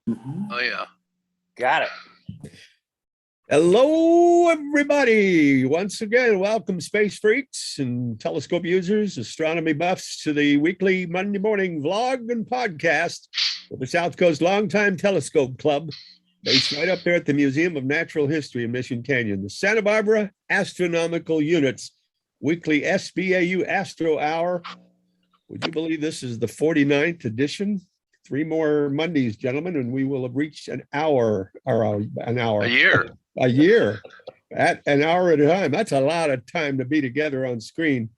Oh, yeah. Got it. Hello, everybody. Once again, welcome space freaks and telescope users, astronomy buffs to the weekly Monday morning vlog and podcast of the South Coast Longtime Telescope Club, based right up there at the Museum of Natural History in Mission Canyon. The Santa Barbara Astronomical Unit's weekly SBAU Astro Hour. Would you believe this is the 49th edition? 3 more Mondays, gentlemen, and we will have reached an hour, or an hour. A year. A year at an hour at a time. That's a lot of time to be together on screen.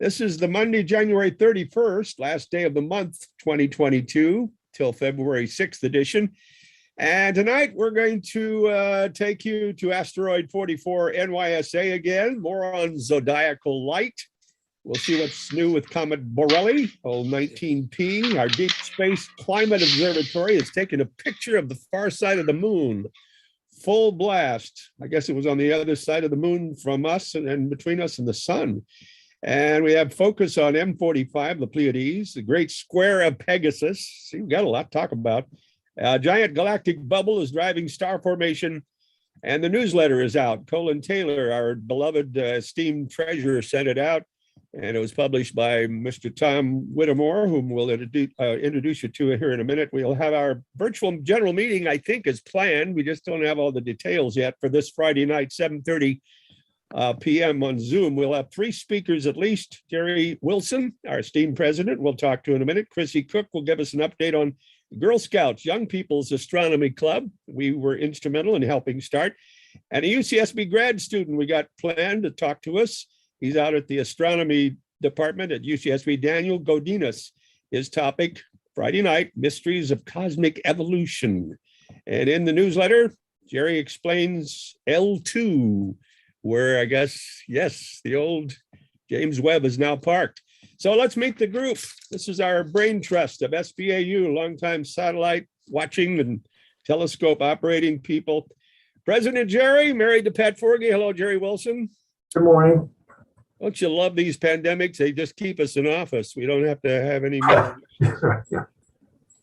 This is the Monday, January 31st, last day of the month, 2022, till February 6th edition. And tonight we're going to take you to Asteroid 44 NYSA again, more on Zodiacal Light. We'll see what's new with Comet Borrelly, old 19P. Our Deep Space Climate Observatory has taken a picture of the far side of the moon. Full blast. I guess it was on the other side of the moon from us and between us and the sun. And we have focus on M45, the Pleiades, the Great Square of Pegasus. See, we've got a lot to talk about. A giant galactic bubble is driving star formation. And the newsletter is out. Colin Taylor, our beloved esteemed treasurer, sent it out. And it was published by Mr. Tom Whittemore, whom we'll introduce you to here in a minute. We'll have our virtual general meeting, I think, is planned. We just don't have all the details yet for this Friday night, 7:30 p.m. on Zoom. We'll have 3 speakers at least. Jerry Wilson, our esteemed president, we'll talk to in a minute. Chrissy Cook will give us an update on Girl Scouts, Young People's Astronomy Club. We were instrumental in helping start. And a UCSB grad student we got planned to talk to us. He's out at the astronomy department at UCSB, Daniel Godinez. His topic, Friday night, mysteries of cosmic evolution. And in the newsletter, Jerry explains L2, where I guess, yes, the old James Webb is now parked. So let's meet the group. This is our brain trust of SBAU, longtime satellite watching and telescope operating people. President Jerry, married to Pat Forgy. Hello, Jerry Wilson. Good morning. Don't you love these pandemics? They just keep us in office. We don't have to have any more. Yeah.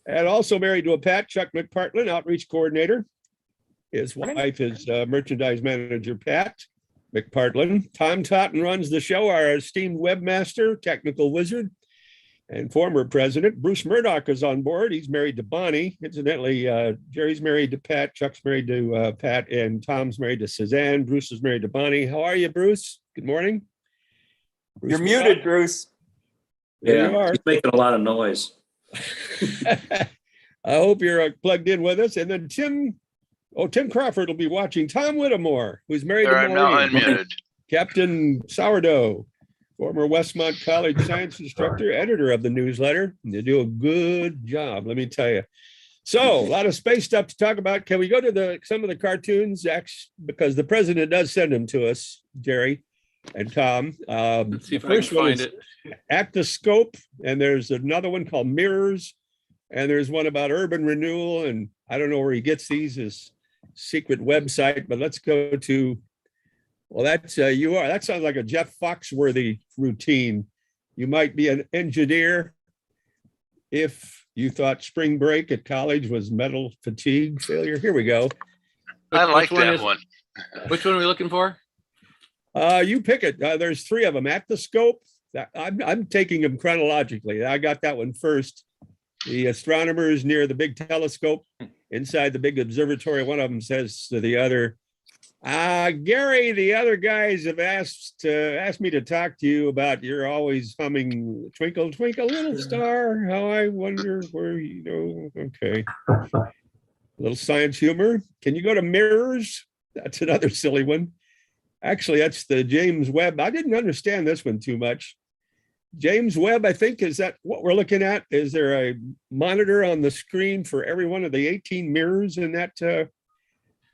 And also married to a Pat, Chuck McPartland, outreach coordinator. His wife is merchandise manager, Pat McPartland. Tom Totten runs the show, our esteemed webmaster, technical wizard, and former president. Bruce Murdoch is on board. He's married to Bonnie. Incidentally, Jerry's married to Pat, Chuck's married to Pat, and Tom's married to Suzanne. Bruce is married to Bonnie. How are you, Bruce? Good morning. You're muted, Bruce. There you are. He's making a lot of noise. I hope you're plugged in with us. And then Tim Crawford will be watching. Tom Whittemore, who's married to I'm now Maureen. unmuted. Captain Sourdough, former Westmont College science instructor, editor of the newsletter. They do a good job, let me tell you. So a lot of space stuff to talk about. Can we go to some of the cartoons? Because the president does send them to us, Jerry and Tom. Let's see if I can find it. Actoscope, and there's another one called Mirrors, and there's one about urban renewal, and I don't know where he gets these, his secret website, but let's go to, well, that's that sounds like a Jeff Foxworthy routine. You might be an engineer if you thought spring break at college was mental fatigue failure. Here we go. I like Which one that is- one. Which one are we looking for? You pick it. There's 3 of them. Actoscope. I'm taking them chronologically. I got that one first. The astronomers near the big telescope inside the big observatory. One of them says to the other, Gary, the other guys have asked me to talk to you about you're always humming Twinkle, Twinkle, Little Star. How I wonder where you know. Okay. A little science humor. Can you go to Mirrors? That's another silly one. Actually, that's the James Webb. I didn't understand this one too much. James Webb, I think, is that what we're looking at? Is there a monitor on the screen for every one of the 18 mirrors in that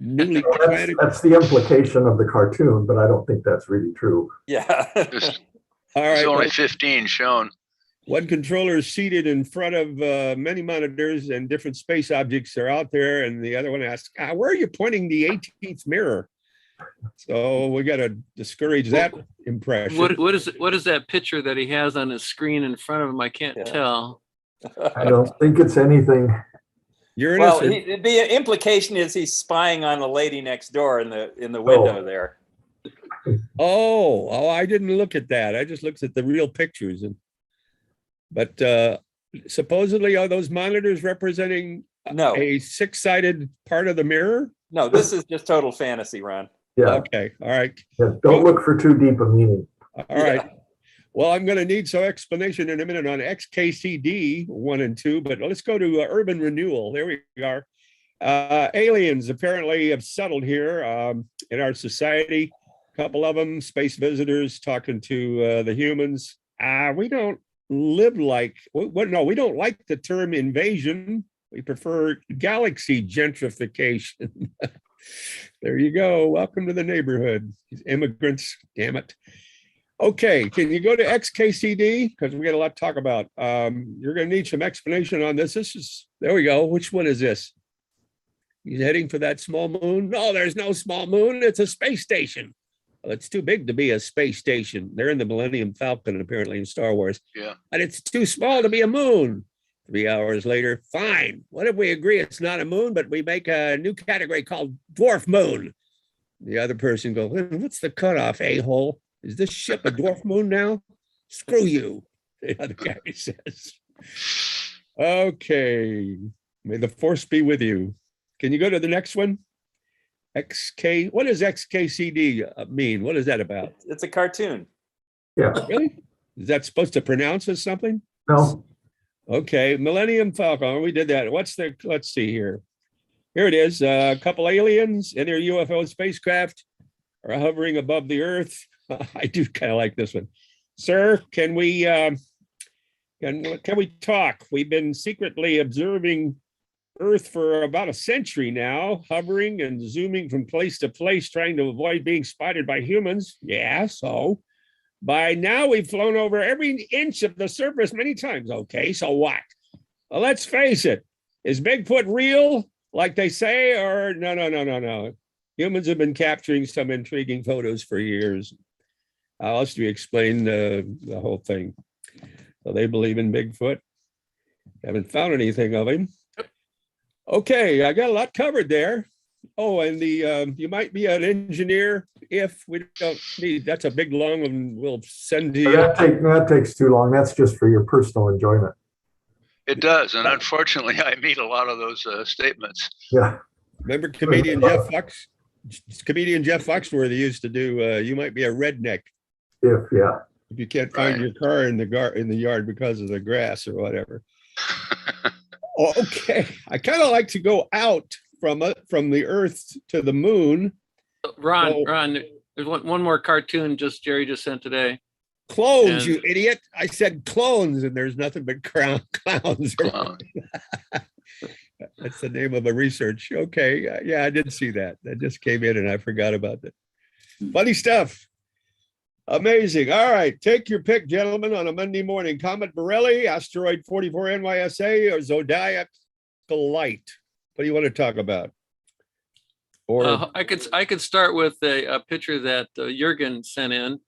newly planted? That's the implication of the cartoon, but I don't think that's really true. Yeah. There's All right. only Well, 15 shown. one controller is seated in front of many monitors, and different space objects are out there. And the other one asks, where are you pointing the 18th mirror? So we got to discourage that impression. What is that picture that he has on his screen in front of him? I can't tell. I don't think it's anything You're Well, innocent. the implication is he's spying on the lady next door in the window there. Oh, I didn't look at that. I just looked at the real pictures. But supposedly are those monitors representing No, a six-sided part of the mirror? no, this is just total fantasy, Ron. Yeah, Okay, all right, yeah, don't look for too deep a meaning. all right. Well, I'm going to need some explanation in a minute on XKCD 1 and 2, but let's go to urban renewal. There we are. Aliens apparently have settled here in our society. A couple of them, space visitors talking to the humans. We don't live like, no, we don't like the term invasion. We prefer galaxy gentrification. There you go. Welcome to the neighborhood. These immigrants, damn it. Okay, can you go to XKCD? Because we got a lot to talk about. You're going to need some explanation on this. There we go. Which one is this? He's heading for that small moon? No, there's no small moon. It's a space station. Well, it's too big to be a space station. They're in the Millennium Falcon, apparently, in Star Wars. Yeah. But it's too small to be a moon. 3 hours later, fine. What if we agree it's not a moon, but we make a new category called dwarf moon? The other person goes, what's the cutoff, a-hole? Is this ship a dwarf moon now? Screw you, the other guy says. Okay, may the force be with you. Can you go to the next one? What does XKCD mean? What is that about? It's a cartoon. Yeah, Really? Is that supposed to pronounce as something? no, Okay, Millennium Falcon, we did that. Let's see here. Here it is, a couple aliens in their UFO spacecraft are hovering above the Earth. I do kind of like this one. Sir, can we talk? We've been secretly observing Earth for about a century now, hovering and zooming from place to place, trying to avoid being spotted by humans. Yeah, so by now we've flown over every inch of the surface many times. Okay, so what? Well, let's face it. Is Bigfoot real, like they say, or no? Humans have been capturing some intriguing photos for years. How else do we explain the whole thing? So they believe in Bigfoot. Haven't found anything of him. Okay, I got a lot covered there. Oh, and you might be an engineer if we don't need, that's a big long and we'll send to you. that takes too long. That's just for your personal enjoyment. It does. And unfortunately, I meet a lot of those statements. Yeah, Remember comedian Jeff Foxworthy used to do, you might be a redneck yeah. if you can't find your car in the yard because of the grass or whatever. Okay, I kind of like to go out from the Earth to the moon. Ron, there's one more cartoon Jerry just sent today. Clones, And- you idiot! I said clones, and there's nothing but clowns. Clown. That's the name of a research. Okay, yeah, I did see that. That just came in, and I forgot about that. Funny stuff. Amazing. All right, take your pick, gentlemen, on a Monday morning. Comet Borrelly, Asteroid 44 NYSA, or Zodiacal Light. What do you want to talk about? Or I could start with a picture that Jürgen sent in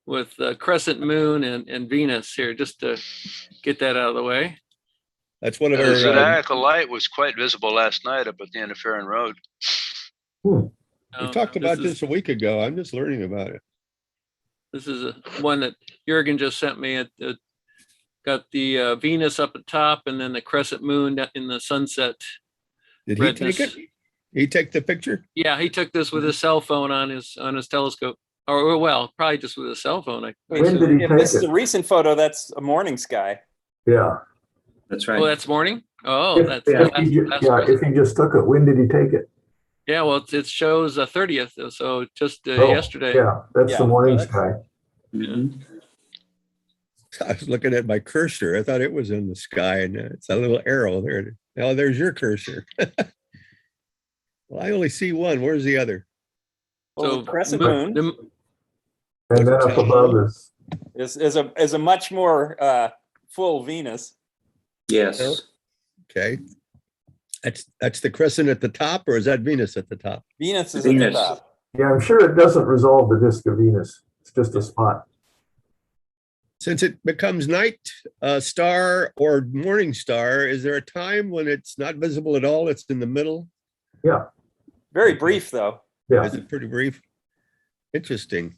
with Crescent Moon and Venus here, just to get that out of the way. that's one of The our. Zodiacal Light was quite visible last night up at the end of Farron Road. We talked about this this a week ago. I'm just learning about it. This is one that Jürgen just sent me. It got the Venus up at top and then the crescent moon in the sunset. Did he redness. take it? He take the picture? Yeah, he took this with his cell phone on his telescope, or well, probably just with his cell phone. When did he If take this is it? a recent photo, that's a morning sky. Yeah. That's Oh, right. that's morning. Oh, If, that's if he ju- that's yeah, crescent. if he just took it, when did he take it? Yeah, well, it shows 30th, so just Oh, yesterday. Yeah, that's Yeah, the morning that's- sky. Mhm. I was looking at my cursor. I thought it was in the sky, and it's a little arrow there. Oh, there's your cursor. Well, I only see one. Where's the other? Well, the crescent moon- moon And then up above is a much more full Venus. Yes. Okay. That's the crescent at the top, or is that Venus at the top? Venus is Venus. at the top. yeah, I'm sure it doesn't resolve the disk of Venus. It's just a spot. Since it becomes night star or morning star, is there a time when it's not visible at all? It's in the middle? Yeah, Very brief, though. yeah. Is it pretty brief? Interesting.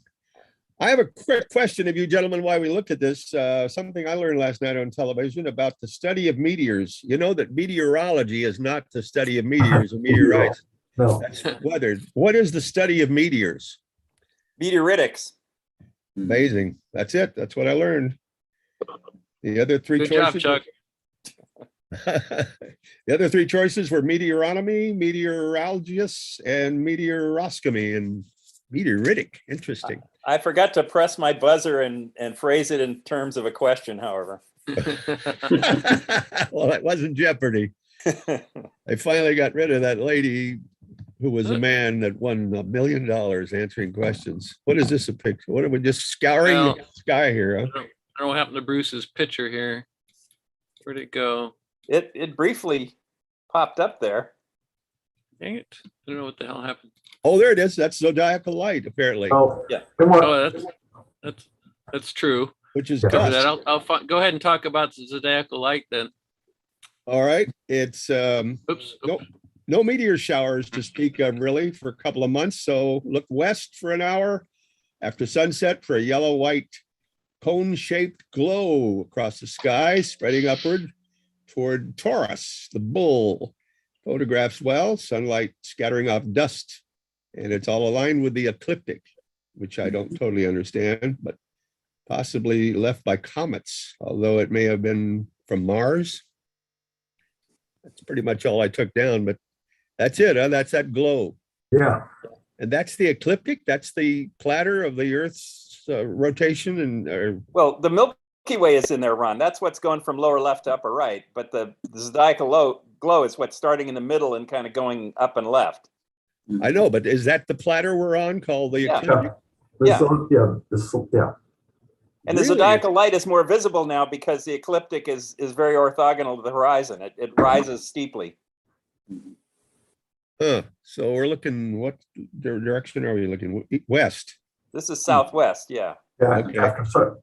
I have a quick question of you gentlemen while we look at this. Something I learned last night on television about the study of meteors. You know that meteorology is not the study of meteors and meteorites. No, That's weather. What is the study of meteors? Meteoritics. Amazing. That's it. That's what I learned. The other three Good job, choices. Chuck. The other three choices were meteoronomy, meteorologists, and meteoroscopy and meteoritic. Interesting. I forgot to press my buzzer and phrase it in terms of a question, however. Well, that wasn't Jeopardy. I finally got rid of that lady who was a man that won $1 million answering questions. What is this a picture? What are we just scouring Well, the sky here? Huh? I don't know what happened to Bruce's picture here. Where'd it go? It briefly popped up there. Dang it. I don't know what the hell happened. Oh, there it is. That's Zodiacal Light, apparently, oh, Yeah. come on. Oh, that's true. which is Cover dust. that. Go ahead and talk about the Zodiacal Light then. All right. It's Oops. Nope. No meteor showers to speak of really for a couple of months. So look west for an hour after sunset for a yellow-white cone-shaped glow across the sky, spreading upward toward Taurus, the bull. Photographs well, sunlight scattering off dust, and it's all aligned with the ecliptic, which I don't totally understand, but possibly left by comets, although it may have been from Mars. That's pretty much all I took down, but that's it. Huh? That's that glow. Yeah, And that's the ecliptic. That's the platter of the Earth's rotation. And Well, the Milky Way is in there, Ron. That's what's going from lower left to upper right. But the Zodiacal glow is what's starting in the middle and kind of going up and left. I know, but is that the platter we're on called the Yeah. ecliptic? yeah. Yeah. Yeah. And the Really? Zodiacal Light is more visible now because the ecliptic is very orthogonal to the horizon. It rises steeply. Huh. So we're looking, what direction are we looking? West. This is southwest, yeah. Yeah, Okay.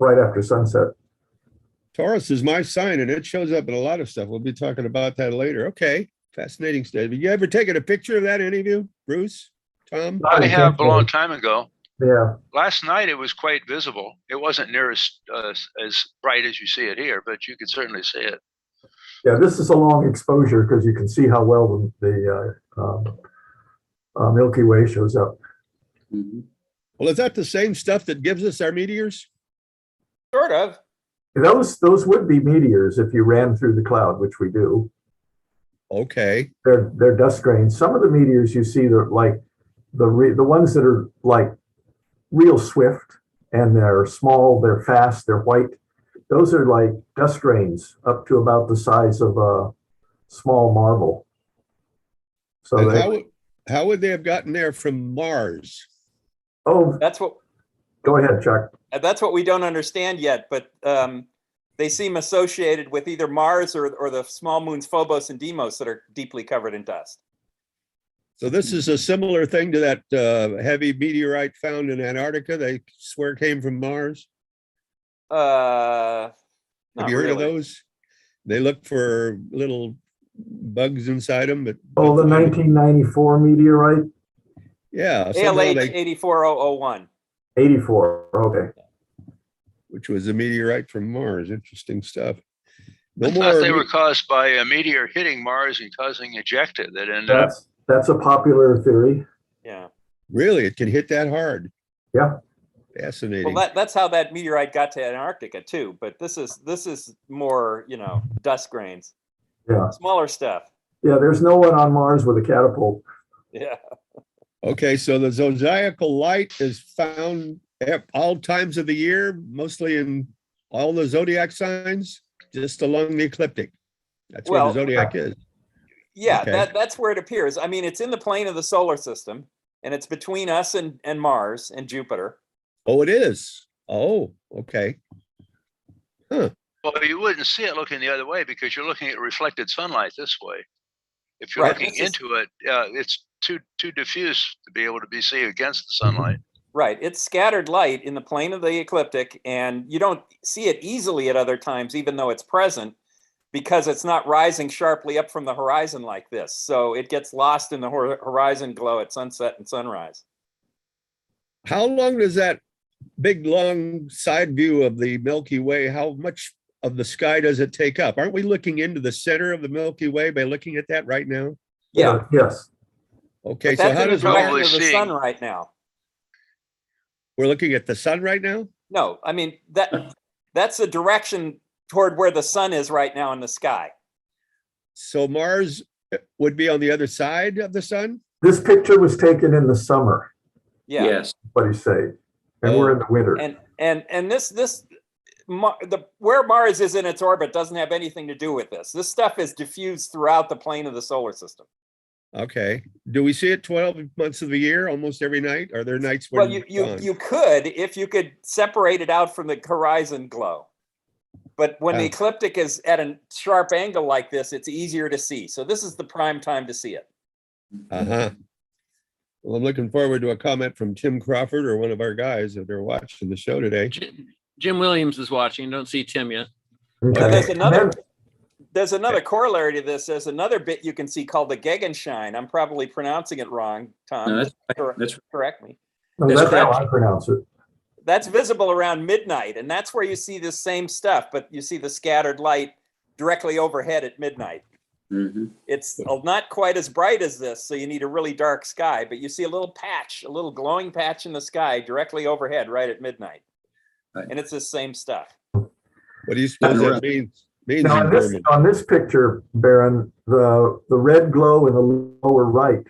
right after sunset. Taurus is my sign, and it shows up in a lot of stuff. We'll be talking about that later. Okay. Fascinating stuff. Have you ever taken a picture of that, any of you? Bruce? Tom? I have a long time ago. Yeah, Last night it was quite visible. It wasn't near as bright as you see it here, but you could certainly see it. yeah. This is a long exposure because you can see how well the Milky Way shows up. Mhm. Well, is that the same stuff that gives us our meteors? Sort of. Those would be meteors if you ran through the cloud, which we do. Okay. They're dust grains. Some of the meteors you see, they're like the ones that are like real swift and they're small, they're fast, they're white. Those are like dust grains up to about the size of a small marble. So And how would they have gotten there from Mars? That's what Go ahead, Chuck. that's what we don't understand yet, but they seem associated with either Mars or the small moons Phobos and Deimos that are deeply covered in dust. So this is a similar thing to that heavy meteorite found in Antarctica. They swear came from Mars. Not Have you heard of really. those? They look for little bugs inside them, but Oh, the 1994 meteorite? yeah, somehow ALH they, 84001. 84, okay. which was a meteorite from Mars. Interesting stuff. No I more. thought they were caused by a meteor hitting Mars and causing ejecta that ended up. That's a popular theory. Yeah. Really, it can hit that hard. Yeah. Fascinating. Well, that's how that meteorite got to Antarctica too. But this is more, dust grains, Yeah. smaller stuff. Yeah, there's no one on Mars with a catapult. Yeah. Okay, so the Zodiacal Light is found at all times of the year, mostly in all the zodiac signs, just along the ecliptic. That's where Well, the zodiac is. Yeah, Okay. that's where it appears. I mean, it's in the plane of the solar system, and it's between us and Mars and Jupiter. Oh, it is. Oh, okay. Well, you wouldn't see it looking the other way because you're looking at reflected sunlight this way. If you're Right, looking this is- into it, it's too diffuse to be able to be seen against the sunlight. Right. It's scattered light in the plane of the ecliptic, and you don't see it easily at other times, even though it's present, because it's not rising sharply up from the horizon like this. So it gets lost in the horizon glow at sunset and sunrise. How long does that big, long side view of the Milky Way, how much of the sky does it take up? Aren't we looking into the center of the Milky Way by looking at that right now? Yeah. Yes. Okay, But so that's how in the does direction Probably of the sun seeing- right now. we're looking at the sun right now? No, I mean, that's the direction toward where the sun is right now in the sky. So Mars would be on the other side of the sun? This picture was taken in the summer, Yeah. Yes. what he's saying, and we're in the winter. And where Mars is in its orbit doesn't have anything to do with this. This stuff is diffused throughout the plane of the solar system. Okay. Do we see it 12 months of the year, almost every night? Are there nights Well, when you could, if you could separate it out from the horizon glow. But when the Oh. ecliptic is at a sharp angle like this, it's easier to see. So this is the prime time to see it. Uh-huh. Well, I'm looking forward to a comment from Tim Crawford or one of our guys that are watching the show today. Jim Williams is watching. Don't see Tim yet. Okay. And And there's another corollary to this. There's another bit you can see called the Gegenschein. I'm probably pronouncing it wrong, Tom. No, Just that's correct me. then, that's how I pronounce it. That's visible around midnight, and that's where you see this same stuff, but you see the scattered light directly overhead at midnight. Mhm. It's not quite as bright as this, so you need a really dark sky, but you see a little patch, a little glowing patch in the sky directly overhead right at midnight. Right. And it's the same stuff. What do you suppose that means Now, in German? on this picture, Baron, the red glow in the lower right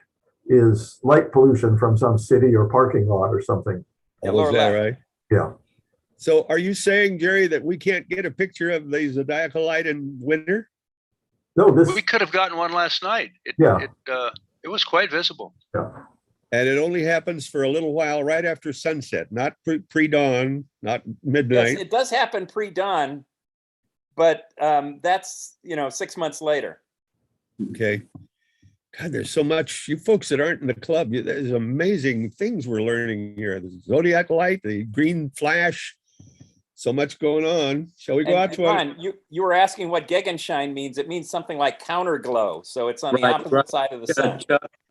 is light pollution from some city or parking lot or something. Yeah, Oh, is lower that left. right? Yeah. So are you saying, Jerry, that we can't get a picture of the Zodiacal Light in winter? No, this, We could have gotten one last night. Yeah. It was quite visible. And it only happens for a little while right after sunset, not pre-dawn, not midnight. Yes, it does happen pre-dawn, but that's 6 months later. Okay. God, there's so much. You folks that aren't in the club, there's amazing things we're learning here. The Zodiacal Light, the green flash, so much going on. Shall we go out to Ron, you were asking what Gegenschein means. It means something like counter glow. So it's on the Right, opposite right. side of the sun.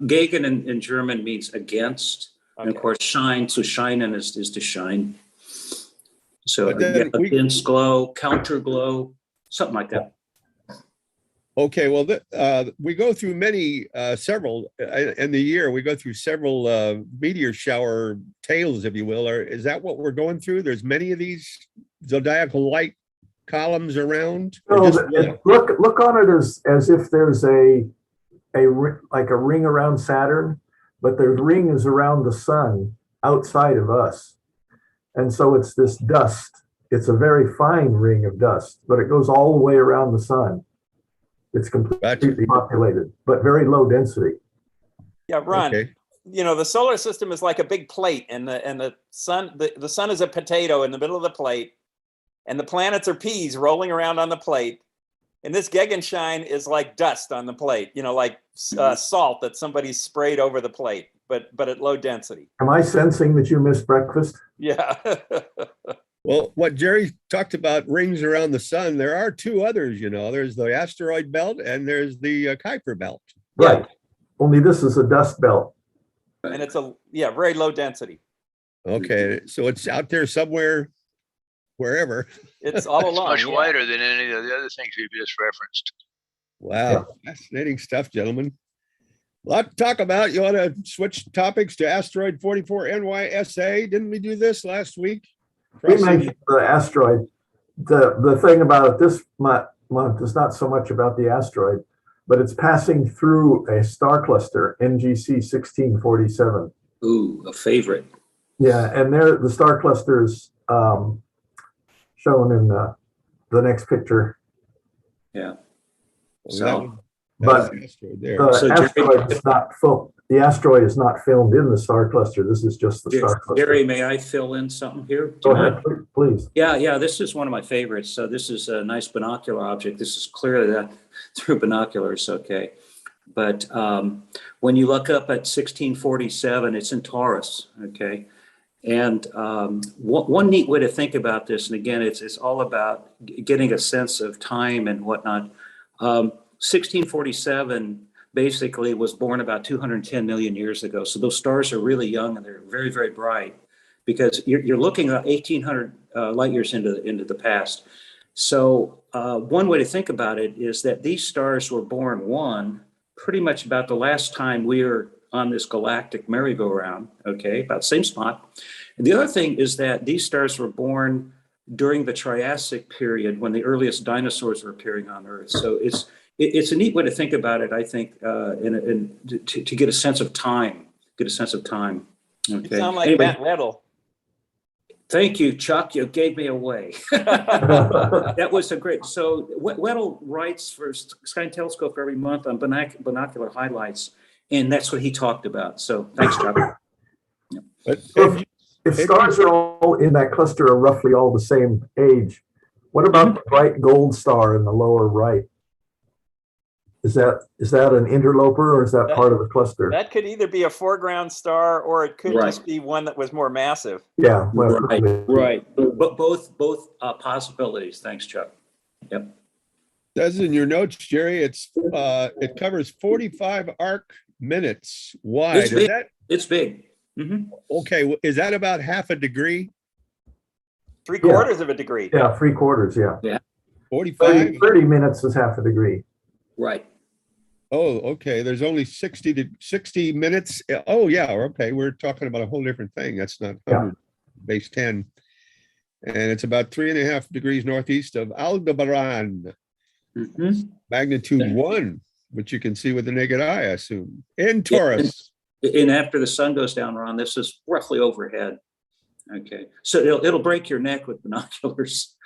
Gegen in German means against, and of Okay. course, shine. So scheinen is to shine. So But then against glow, counter glow, something like that. Okay, well, we go through several in the year. We go through several meteor shower tails, if you will. Or is that what we're going through? There's many of these Zodiacal Light columns around. Or no, just one? look on it as if there's a ring around Saturn, but the ring is around the sun outside of us. And so it's this dust. It's a very fine ring of dust, but it goes all the way around the sun. It's completely populated, but very low density. Yeah, Ron, Okay. the solar system is like a big plate, and the sun is a potato in the middle of the plate, and the planets are peas rolling around on the plate. And this Gegenschein is like dust on the plate, like salt that somebody sprayed over the plate, but at low density. Am I sensing that you missed breakfast? Yeah. Well, what Jerry talked about rings around the sun, there are two others, there's the asteroid belt and there's the Kuiper belt. Right. Only this is a dust belt. And it's very low density. Okay, so it's out there somewhere, wherever. It's all It's along. much yeah. wider than any of the other things we've just referenced. Wow, fascinating stuff, gentlemen. A lot to talk about. You want to switch topics to asteroid 44 NYSA? Didn't we do this last week? We mentioned the asteroid. The thing about it this month is not so much about the asteroid, but it's passing through a star cluster, NGC 1647. Ooh, a favorite. Yeah, and the star cluster is shown in the next picture. Yeah. So, But the asteroid there. The asteroid is not filmed in the star cluster. This is just the star cluster. Gary, may I fill in something here? Go ahead, please. Yeah, this is one of my favorites. So this is a nice binocular object. This is clearly that through binoculars, okay. But when you look up at 1647, it's in Taurus, okay. And one neat way to think about this, and again, it's all about getting a sense of time and whatnot. 1647 basically was born about 210 million years ago. So those stars are really young and they're very, very bright, because you're looking at 1800 light years into the past. So one way to think about it is that these stars were born pretty much about the last time we were on this galactic merry-go-round, okay, about the same spot. And the other thing is that these stars were born during the Triassic period, when the earliest dinosaurs were appearing on Earth. So it's a neat way to think about it, I think, to get a sense of time. Okay. You sound like Matt Weddle. Thank you, Chuck. You gave me away. That was a great. So Weddle writes for Sky and Telescope every month on binocular highlights, and that's what he talked about. So thanks, Chuck. But If stars are all in that cluster are roughly all the same age, what about the bright gold star in the lower right? Is that an interloper, or is that part of the cluster? That could either be a foreground star, or it could just be one that was more massive. Yeah, well, right. But both possibilities. Thanks, Chuck. Yep. Says in your notes, Jerry, it covers 45 arc minutes wide. It's big. It's big. Mm-hmm. Okay, is that about half a degree? 3/4 of a degree. Yeah, 3/4. Yeah. 45. 30 minutes is half a degree. Right. Oh, okay. There's only 60 minutes. Oh, yeah. Okay. We're talking about a whole different thing. That's not 100, base 10. And it's about 3.5 degrees northeast of Aldebaran. Mm-hmm. Magnitude 1, which you can see with the naked eye, I assume. In Taurus. And after the sun goes down, Ron, this is roughly overhead. Okay. So it'll break your neck with binoculars.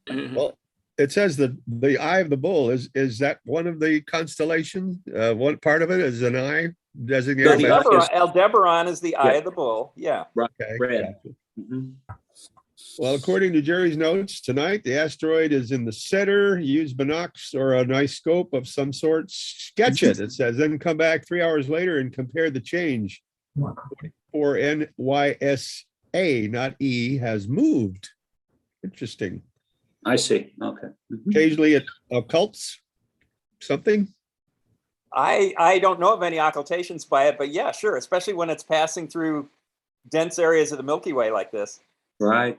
Well, it says the eye of the bull. Is that one of the constellations? One part of it is an eye designated. Aldebaran is the eye of the bull. Yeah. Right. Okay. Red. Gotcha. Mm-hmm. Well, according to Jerry's notes tonight, the asteroid is in the center. Use binocs or a nice scope of some sort. Sketch it. It says, then come back 3 hours later and compare the change. 44 NYSA, not E, has moved. Interesting. I see. Okay. Mm-hmm. Occasionally it occults something. I don't know of any occultations by it, but yeah, sure. Especially when it's passing through dense areas of the Milky Way like this. Right.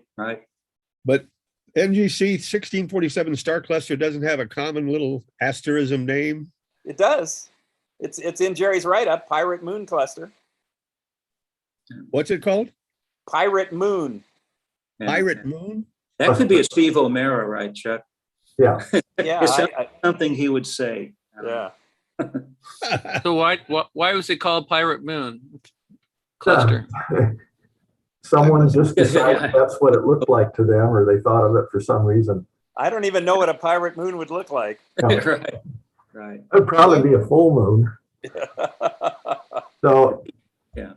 But NGC 1647 star cluster doesn't have a common little asterism name. It does. It's in Jerry's write-up, Pirate Moon Cluster. What's it called? Pirate Moon. Pirate Moon? That could be a Steve O'Mara, right, Chuck? Yeah. Yeah. Something he would say. Yeah. So why was it called Pirate Moon Cluster? Someone just decided that's what it looked like to them, or they thought of it for some reason. I don't even know what a pirate moon would look like. Right. It'd probably be a full moon. So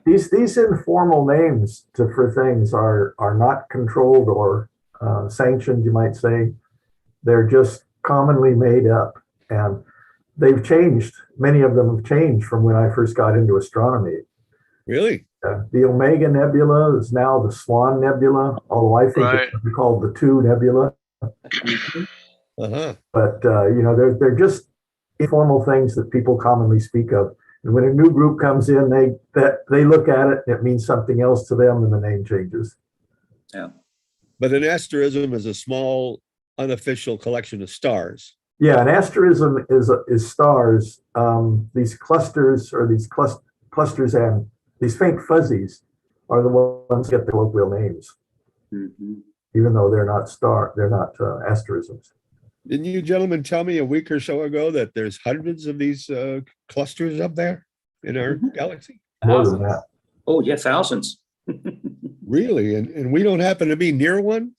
these informal names for things are not controlled or sanctioned, you might say. They're just commonly made up, and they've changed. Many of them have changed from when I first got into astronomy. Really? The Omega Nebula is now the Swan Nebula, although I think it should be called the 2 Nebula. But they're just informal things that people commonly speak of. And when a new group comes in, they look at it, and it means something else to them, and the name changes. Yeah. But an asterism is a small, unofficial collection of stars. Yeah, an asterism is stars. These clusters, or these clusters and these faint fuzzies are the ones that get the colloquial names, even though they're not asterisms. Didn't you gentlemen tell me a week or so ago that there's hundreds of these clusters up there in our galaxy? More than that. Oh, yeah, thousands. Really? And we don't happen to be near one?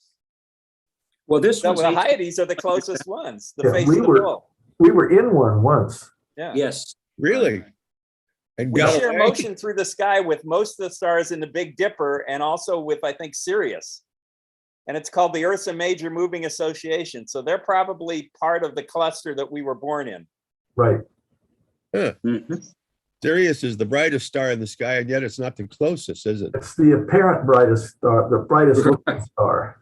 Well, the Hyades are the closest ones. The face of the bull. We were in one once. Yeah. Yes. Really? And we share motion through the sky with most of the stars in the Big Dipper, and also with, I think, Sirius. And it's called the Ursa Major Moving Association. So they're probably part of the cluster that we were born in. Right. Huh. Sirius is the brightest star in the sky, and yet it's not the closest, is it? It's the apparent brightest star, the brightest looking star.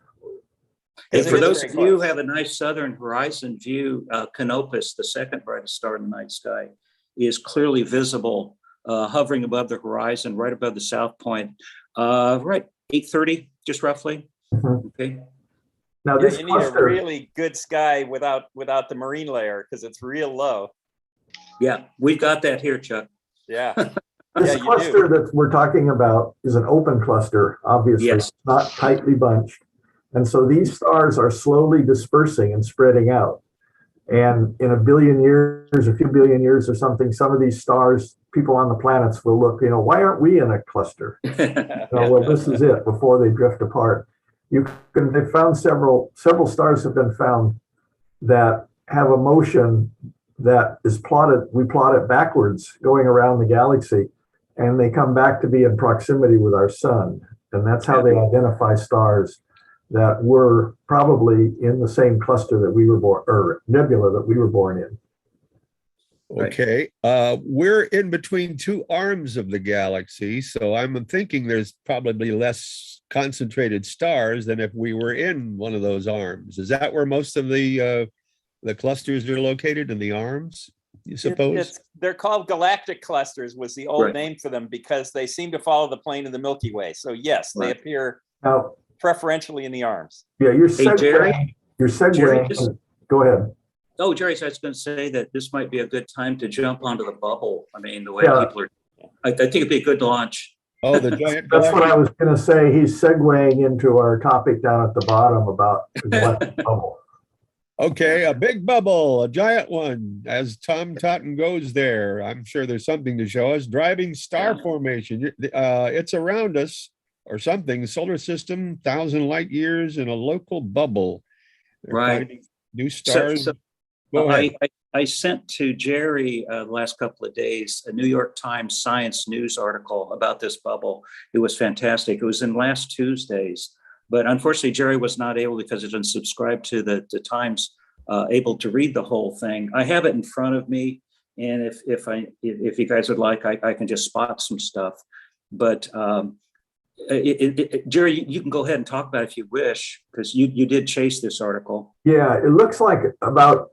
And It for is those very of you who close. have a nice southern horizon view, Canopus, the second brightest star in the night sky, is clearly visible, hovering above the horizon, right above the south point, right 8:30, just roughly. Mhm. Okay. Now Yeah, this you need a cluster, really good sky without the marine layer because it's real low. Yeah, we've got that here, Chuck. Yeah. this Yeah, you cluster do. that we're talking about is an open cluster, obviously, Yes. not tightly bunched. And so these stars are slowly dispersing and spreading out. And in a billion years, a few billion years or something, some of these stars, people on the planets will look, why aren't we in a cluster? Well, this is it before they drift apart. They found several stars have been found that have a motion that is plotted. We plot it backwards going around the galaxy, and they come back to be in proximity with our sun. And that's how they identify stars that were probably in the same cluster that we were born, or nebula that we were born in. Okay. We're in between two arms of the galaxy, so I'm thinking there's probably less concentrated stars than if we were in one of those arms. Is that where most of the clusters are located, in the arms, you suppose? They're called galactic clusters was the old Right. name for them because they seem to follow the plane of the Milky Way. So yes, they Right. appear Now, preferentially in the arms. yeah, you're Hey, Jerry. segueing. You're Jerry, segueing. Go ahead. Oh, Jerry, so I was going to say that this might be a good time to jump onto the bubble. I mean, the way Yeah. people are, I think it'd be a good launch. Oh, the giant That's what galactic. I was going to say. He's segueing into our topic down at the bottom about the galactic bubble. Okay, a big bubble, a giant one, as Tom Totten goes there. I'm sure there's something to show us. Driving star Yeah. formation. It's around us or something. Solar system, 1,000 light years in a local bubble. They're Right. finding new stars. So Go ahead. I sent to Jerry the last couple of days a New York Times Science News article about this bubble. It was fantastic. It was in last Tuesday's, but unfortunately Jerry was not able, because he didn't subscribe to the Times, able to read the whole thing. I have it in front of me, and if you guys would like, I can just spot some stuff. But Jerry, you can go ahead and talk about it if you wish, because you did chase this article. Yeah, it looks like about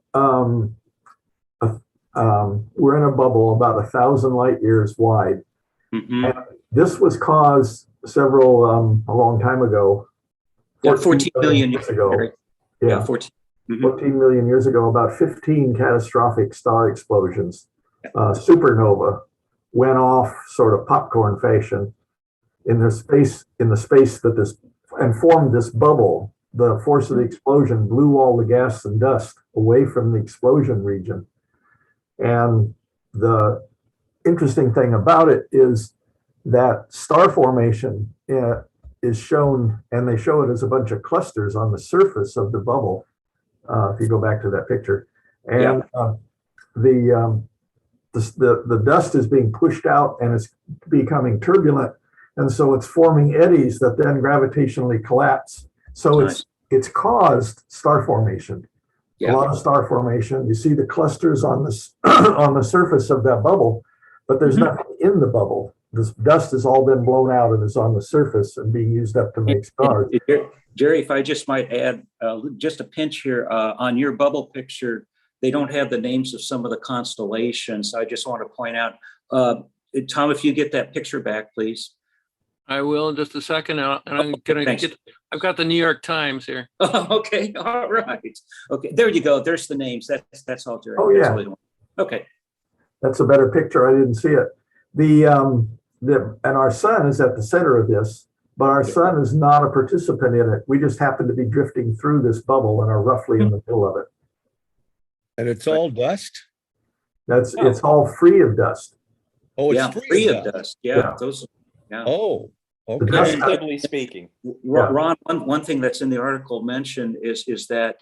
we're in a bubble about 1,000 light years wide. Mm-hmm. And this was caused a long time ago. 14 million years ago. Jerry. Yeah, 14. Mhm. 14 million years ago, about 15 catastrophic star explosions. Supernova went off sort of popcorn fashion in the space and formed this bubble. The force of the explosion blew all the gas and dust away from the explosion region. And the interesting thing about it is that star formation is shown, and they show it as a bunch of clusters on the surface of the bubble. If you go back to that picture, and the dust is being pushed out and it's becoming turbulent, and so it's forming eddies that then gravitationally collapse. So it's caused star formation. A lot of star formation. You see the clusters on this on the surface of that bubble, but there's nothing in the bubble. This dust has all been blown out and is on the surface and being used up to make stars. Jerry, if I just might add just a pinch here, on your bubble picture, they don't have the names of some of the constellations. I just want to point out, Tom, if you get that picture back, please. I will in just a second. And I'm gonna Thanks. I've got the New York Times here. Okay, all right. Okay, there you go. There's the names. That's all, Jerry. Oh, yeah. Okay. That's a better picture. I didn't see it. And our sun is at the center of this, but our sun is not a participant in it. We just happen to be drifting through this bubble and are roughly in the middle of it. And it's all dust? It's all free of dust. Oh, it's Yeah, free of dust. Yeah, those. Yeah. Oh, okay. Relatively speaking. Ron, one thing that's in the article mentioned is that,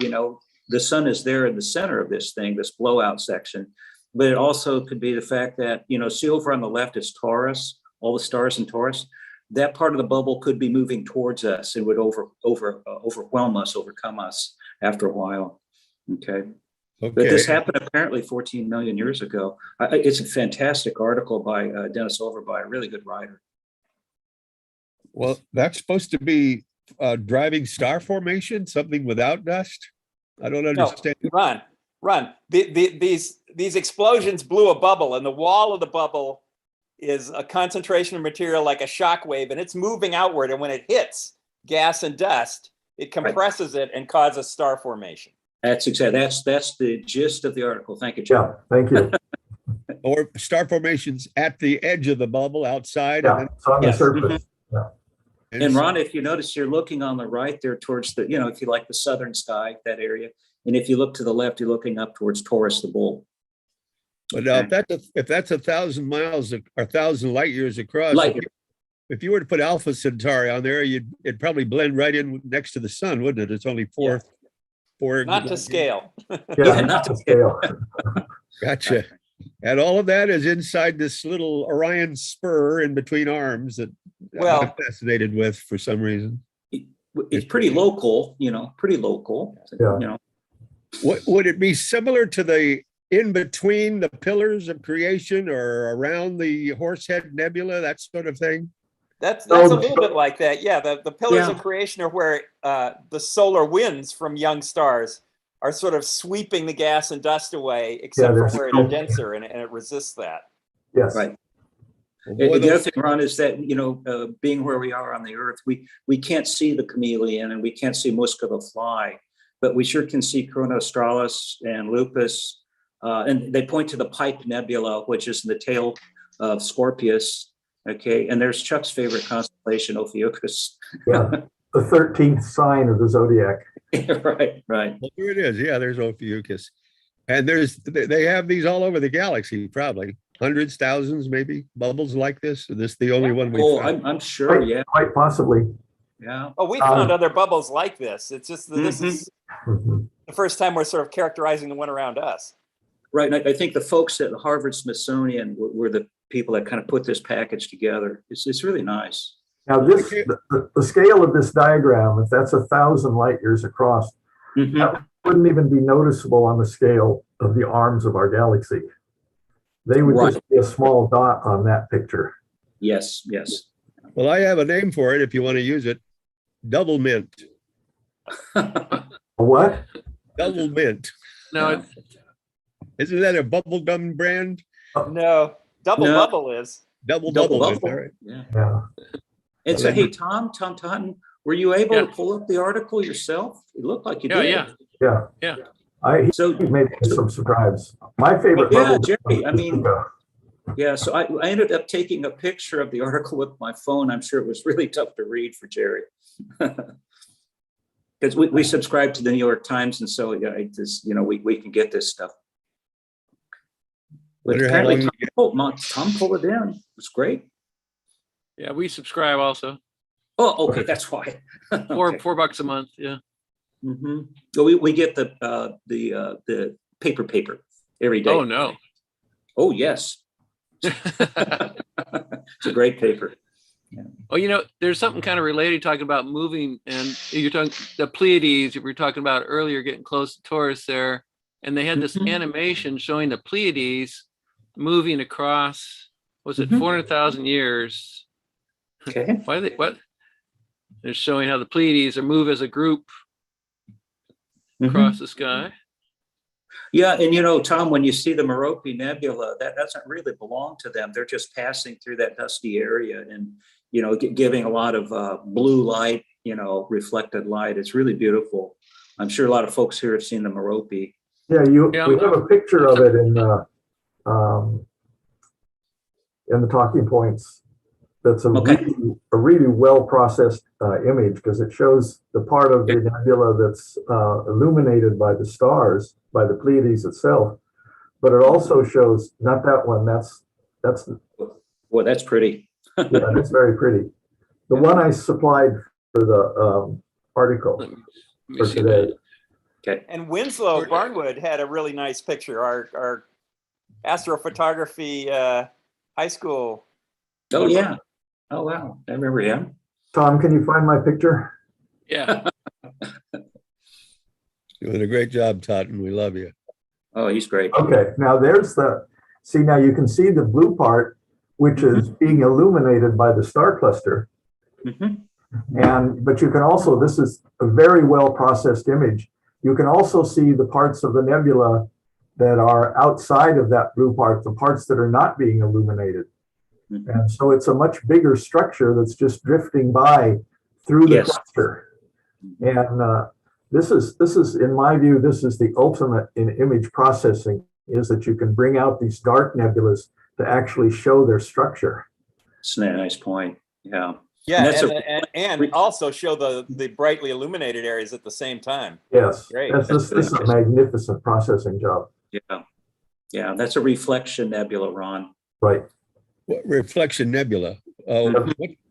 the sun is there in the center of this thing, this blowout section, but it also could be the fact that, see over on the left is Taurus, all the stars in Taurus. That part of the bubble could be moving towards us and would overwhelm us, overcome us after a while. Okay. But this Okay. happened apparently 14 million years ago. It's a fantastic article by Dennis Overby, a really good writer. Well, that's supposed to be driving star formation, something without dust. I don't No, understand. run. These explosions blew a bubble, and the wall of the bubble is a concentration of material like a shock wave, and it's moving outward. And when it hits gas and dust, it compresses it and causes star formation. That's exactly, that's the gist of the article. Thank you, Yeah, John. thank you. Or star formations at the edge of the bubble outside. Yeah, it's on the Yes. surface. And Ron, if you notice, you're looking on the right there towards the, if you like the southern sky, that area. And if you look to the left, you're looking up towards Taurus the Bull. But now, if that's 1,000 miles or 1,000 light years across, Light if you were to put Alpha Centauri on there, it'd probably blend right in next to the sun, wouldn't it? It's only four. Not to scale. Yeah, not to scale. Gotcha. And all of that is inside this little Orion spur in between arms that I'm fascinated with for some reason. It's pretty local, pretty local. Yeah. What would it be similar to the in between the pillars of creation or around the Horsehead Nebula, that sort of thing? That's a little bit like that. Yeah, the pillars of creation are where the solar winds from young stars are sort of sweeping the gas and dust away, except for where it is denser and it resists that. Yes. Right. The other thing, Ron, is that, being where we are on the Earth, we can't see the chameleon and we can't see Musca the fly, but we sure can see Corona Australis and Lupus. And they point to the Pipe Nebula, which is in the tail of Scorpius. Okay, and there's Chuck's favorite constellation, Ophiuchus. Yeah, the 13th sign of the zodiac. Right. Well, here it is. Yeah, there's Ophiuchus. And they have these all over the galaxy, probably hundreds, thousands, maybe bubbles like this. Is this the only one we found? I'm sure. Yeah, quite possibly. Yeah. Oh, we found other bubbles like this. It's just that this is Mhm. the first time we're sort of characterizing the one around us. Right. And I think the folks at Harvard Smithsonian were the people that kind of put this package together. It's really nice. Now, the scale of this diagram, if that's 1,000 light years across, that wouldn't even be noticeable on the scale of the arms of our galaxy. They would just be a small dot on that picture. Yes. Well, I have a name for it if you want to use it. Double mint. What? Double mint. No, Isn't that a bubble gum brand? No, bubble is. Double Double bubble. bubble. Right? Yeah. And so, hey, Tom, were you able to pull up the article yourself? It looked like you did. Yeah. Yeah. He made some subscribes. My favorite. Yeah, bubble Jerry, is I mean, yeah, so I ended up taking a picture of the article with my phone. I'm sure it was really tough to read for Jerry. Because we subscribe to the New York Times, and so we can get this stuff. But apparently Tom pulled it in. It's great. yeah, we subscribe also. Oh, okay, that's why. $4 a month. Yeah. Mm-hmm. So we get the paper every day. Oh no. Oh yes. It's a great paper. Yeah. Oh, there's something kind of related talking about moving, and you're talking the Pleiades you were talking about earlier, getting close to Taurus there, and they had this animation showing the Pleiades moving across, was it 400,000 years? Okay. What? They're showing how the Pleiades are move as a group across the sky. Yeah, and Tom, when you see the Merope Nebula, that doesn't really belong to them. They're just passing through that dusty area and giving a lot of blue light, reflected light. It's really beautiful. I'm sure a lot of folks here have seen the Merope. Yeah, we have a picture of it in the talking points. That's a really well processed image, because it shows the part of the nebula that's illuminated by the stars, by the Pleiades itself, but it also shows not that one. That's Boy, that's pretty. yeah, that's very pretty. The one I supplied for the article for today. Okay. And Winslow Barnwood had a really nice picture. Our astrophotography high school. Oh yeah. Oh wow. I remember him. Tom, can you find my picture? Yeah. Doing a great job, Totten. We love you. Oh, he's great. Okay, now there's see, now you can see the blue part, which is being illuminated by the star cluster. But you can also, this is a very well processed image. You can also see the parts of the nebula that are outside of that blue part, the parts that are not being illuminated. And so it's a much bigger structure that's just drifting by through the cluster. And this is, in my view, this is the ultimate in image processing, is that you can bring out these dark nebulas to actually show their structure. That's a nice point. Yeah. Yeah, and also show the brightly illuminated areas at the same time. Yes, Great. this is a magnificent processing job. Yeah. Yeah, that's a reflection nebula, Ron. Right. What reflection nebula? Oh,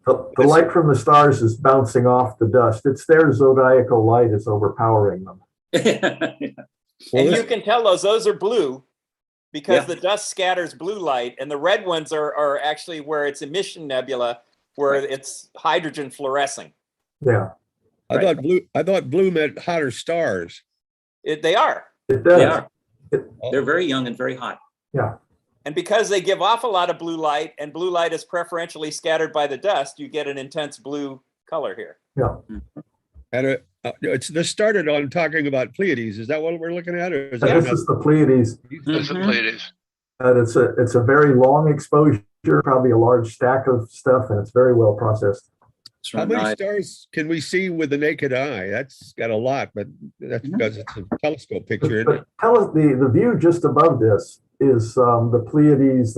The light from the stars is bouncing off the dust. It's their zodiacal light is overpowering them. And you can tell those are blue because the dust scatters blue light, and the red ones are actually where it's emission nebula, where it's hydrogen fluorescing. Yeah. I thought blue meant hotter stars. They are. It does. They are. They're very young and very hot. Yeah. And because they give off a lot of blue light, and blue light is preferentially scattered by the dust, you get an intense blue color here. Yeah. And this started on talking about Pleiades. Is that what we're looking at? Or is that This is the Pleiades. That's the Pleiades. And it's a very long exposure, probably a large stack of stuff, and it's very well processed. How many stars can we see with the naked eye? That's got a lot, but that's because it's a telescope picture. But tell us, the view just above this is the Pleiades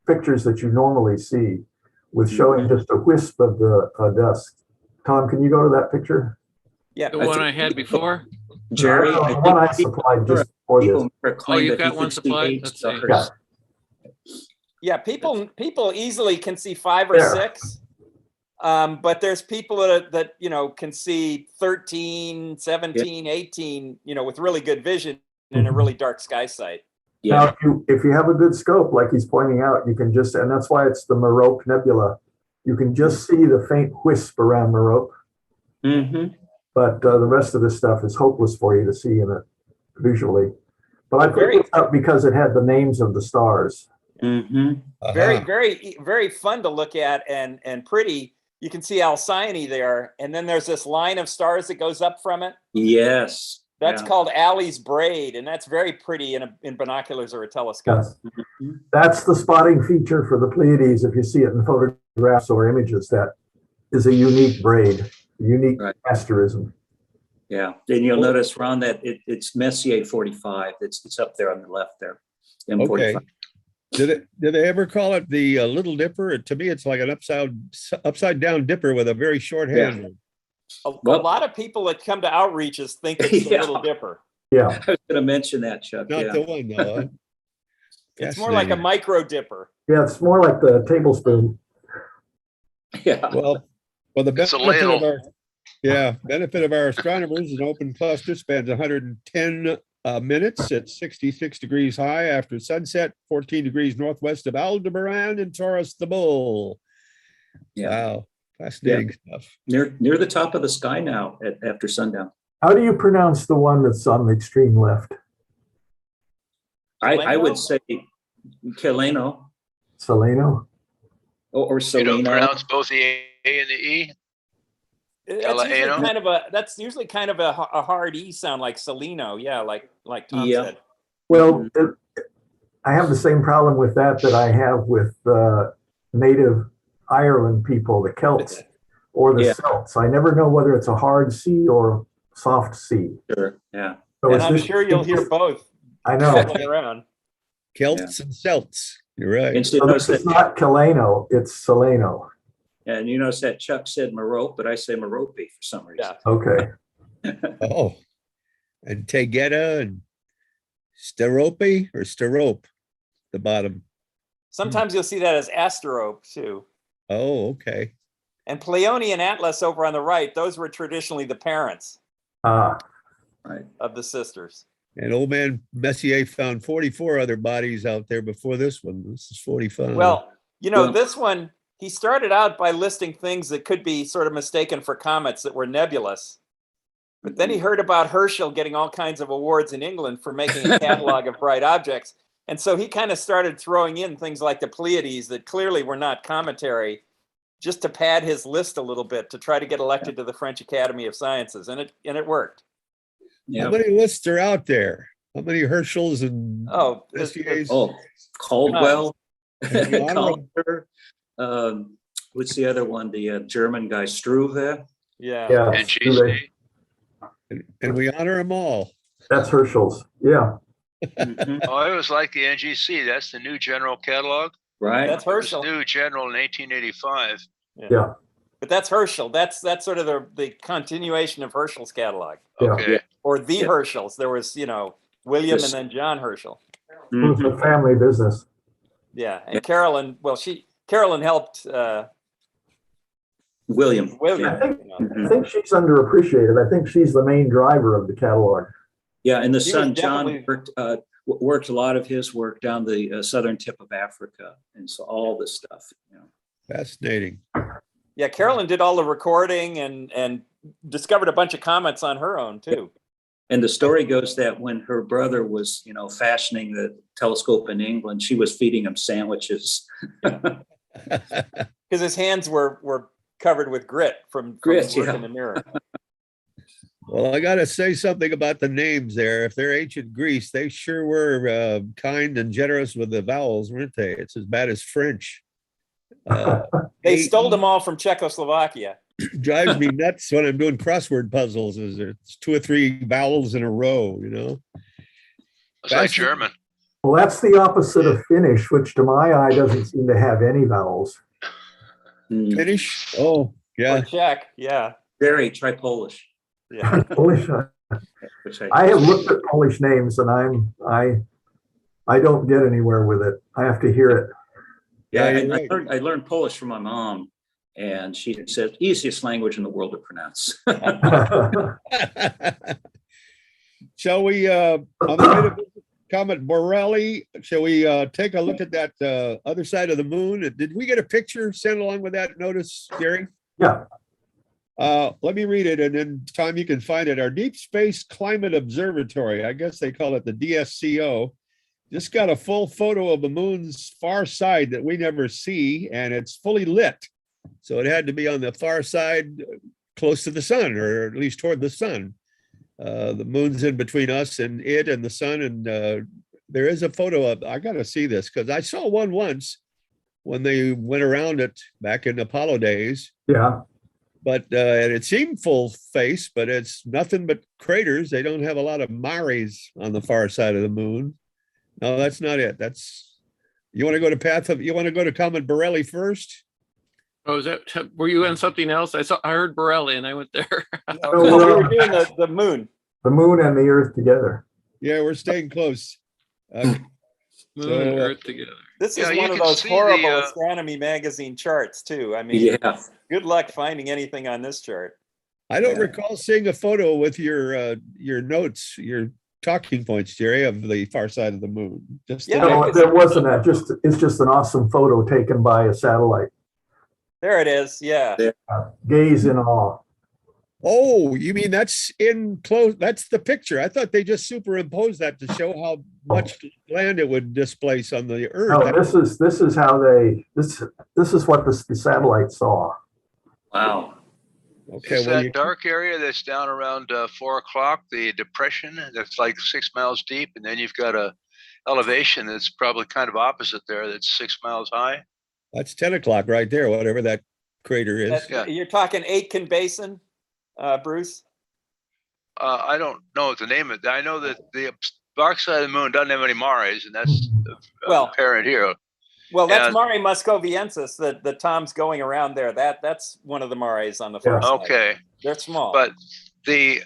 pictures that you normally see, with showing just a wisp of the dust. Tom, can you go to that picture? Yeah, The one I had before? Jerry, The one I supplied just before this. Oh, you got one supplied? Let's see. Yeah. Yeah, people easily can see 5 or 6. But there's people that can see 13, 17, 18, with really good vision in a really dark sky site. Yeah. Now, if you have a good scope, like he's pointing out, you can just, and that's why it's the Merope Nebula. You can just see the faint wisp around Merope. But the rest of this stuff is hopeless for you to see in it visually. But I picked it up because it had the names of the stars. Very, very, very fun to look at and pretty. You can see Alcyone there, and then there's this line of stars that goes up from it. Yes. That's called Alley's Braid, and that's very pretty in binoculars or a telescope. Yes. That's the spotting feature for the Pleiades. If you see it in photographs or images, that is a unique braid, a unique asterism. Yeah, and you'll notice, Ron, that it's Messier 45. It's up there on the left there. M45. Okay. Did they ever call it the Little Dipper? To me, it's like an upside down dipper with a very short handle. A lot of people that come to outreaches think it's the Little Dipper. Yeah, I was going to mention that, Chuck. Not the one though. It's more like a micro dipper. yeah, it's more like the tablespoon. Yeah. Well, the It's a ladle. benefit of our astronomers is an open cluster spans 110 minutes at 66 degrees high after sunset, 14 degrees northwest of Aldebaran and Taurus the Bull. Yeah. Wow, fascinating stuff. Near the top of the sky now after sundown. How do you pronounce the one that's on the extreme left? I would say Keleno Seleno? or You Seleno. don't pronounce both the A and the E? That's usually kind of a hard E sound, like Seleno. Yeah, like Tom said. Well, I have the same problem with that I have with native Ireland people, the Celts or the Celts. I never know whether it's a hard C or soft C. Sure. Yeah. So And I'm sure you'll hear both. I know. Around. Celts and Celts. You're right. And so So this is not Caleno, it's Seleno. and you notice that Chuck said Merope, but I say Merope for some reason. Yeah. Okay. Oh, and Tegeta and Sterope or Sterope, the bottom. Sometimes you'll see that as Asteroid too. Oh, okay. And Pleione and Atlas over on the right, those were traditionally the parents Right. of the sisters. And old man Messier found 44 other bodies out there before this one. This is 45. Well, this one, he started out by listing things that could be sort of mistaken for comets that were nebulous. But then he heard about Herschel getting all kinds of awards in England for making a catalog of bright objects. And so he kind of started throwing in things like the Pleiades that clearly were not cometary, just to pad his list a little bit to try to get elected to the French Academy of Sciences. And it worked. How many lists are out there? How many Herschels and SBAs? Caldwell, And Calder, what's the other one? The German guy, Struve. Yeah. And GC. and we honor them all. That's Herschel's. Yeah. Oh, it was like the NGC. That's the new general catalog. Right. That's Herschel. It was new general in 1885. Yeah. But that's Herschel. That's sort of the continuation of Herschel's catalog. Yeah. Okay. Or the Herschels. There was, William Yes. and then John Herschel. It was a family business. Yeah. And Carolyn, Carolyn helped William. William. I think she's underappreciated. I think she's the main driver of the catalog. Yeah, and the He was son, John, definitely- worked a lot of his work down the southern tip of Africa. And so all this stuff. Fascinating. Yeah, Carolyn did all the recording and discovered a bunch of comets on her own too. And the story goes that when her brother was, fashioning the telescope in England, she was feeding him sandwiches. Because his hands were covered with grit from Grit, his work yeah. in the mirror. Well, I got to say something about the names there. If they're ancient Greece, they sure were kind and generous with the vowels, weren't they? It's as bad as French. They stole them all from Czechoslovakia. Drives me nuts when I'm doing crossword puzzles. Is it's 2 or 3 vowels in a row, It's like German. Well, that's the opposite of Finnish, which to my eye doesn't seem to have any vowels. Finnish? Oh, yeah. Or Czech, yeah. Very try Polish. Yeah. Polish. Which I have looked at Polish names and I don't get anywhere with it. I have to hear it. Yeah, Yeah, I learned Polish from my mom, and she said easiest language in the world to pronounce. Shall we, on the way to visit Comet Borrelly, shall we take a look at that other side of the moon? Did we get a picture sent along with that notice, Gary? Yeah. Let me read it, and then Tom, you can find it. Our Deep Space Climate Observatory, I guess they call it the DSCO, just got a full photo of the moon's far side that we never see, and it's fully lit. So it had to be on the far side, close to the sun, or at least toward the sun. The moon's in between us and it and the sun, and there is a photo of, I got to see this, because I saw one once when they went around it back in Apollo days. Yeah. But and it seemed full face, but it's nothing but craters. They don't have a lot of mares on the far side of the moon. No, that's not it. You want to go to you want to go to Comet Borrelly first? Oh, were you on something else? I heard Borrelly and I went there. No, we were doing the moon. The moon and the earth together. Yeah, we're staying close. Moon and Earth together. This is Yeah, you one of can those see horrible the, astronomy magazine charts too. I mean, Yeah. good luck finding anything on this chart. I don't recall seeing a photo with your notes, your talking points, Jerry, of the far side of the moon. Just Yeah. No, there wasn't that. It's just an awesome photo taken by a satellite. There it is. Yeah. Gaze in awe. Oh, you mean that's in close? That's the picture. I thought they just superimposed that to show how much land it would displace on the Earth. No, this is how this is what the satellite saw. Wow. Okay, Is well, that dark area that's down around 4 o'clock, the depression that's like 6 miles deep, and then you've got a elevation that's probably kind of opposite there, that's 6 miles high? that's 10 o'clock right there, whatever that crater is. That's- You're talking Aitken Basin, Bruce? I don't know what the name of it. I know that the dark side of the moon doesn't have any mares, and that's Well- apparent here. Well, that's And- Mare Muscoviensis that Tom's going around there. That's one of the mares on the far side. Okay, They're small. but the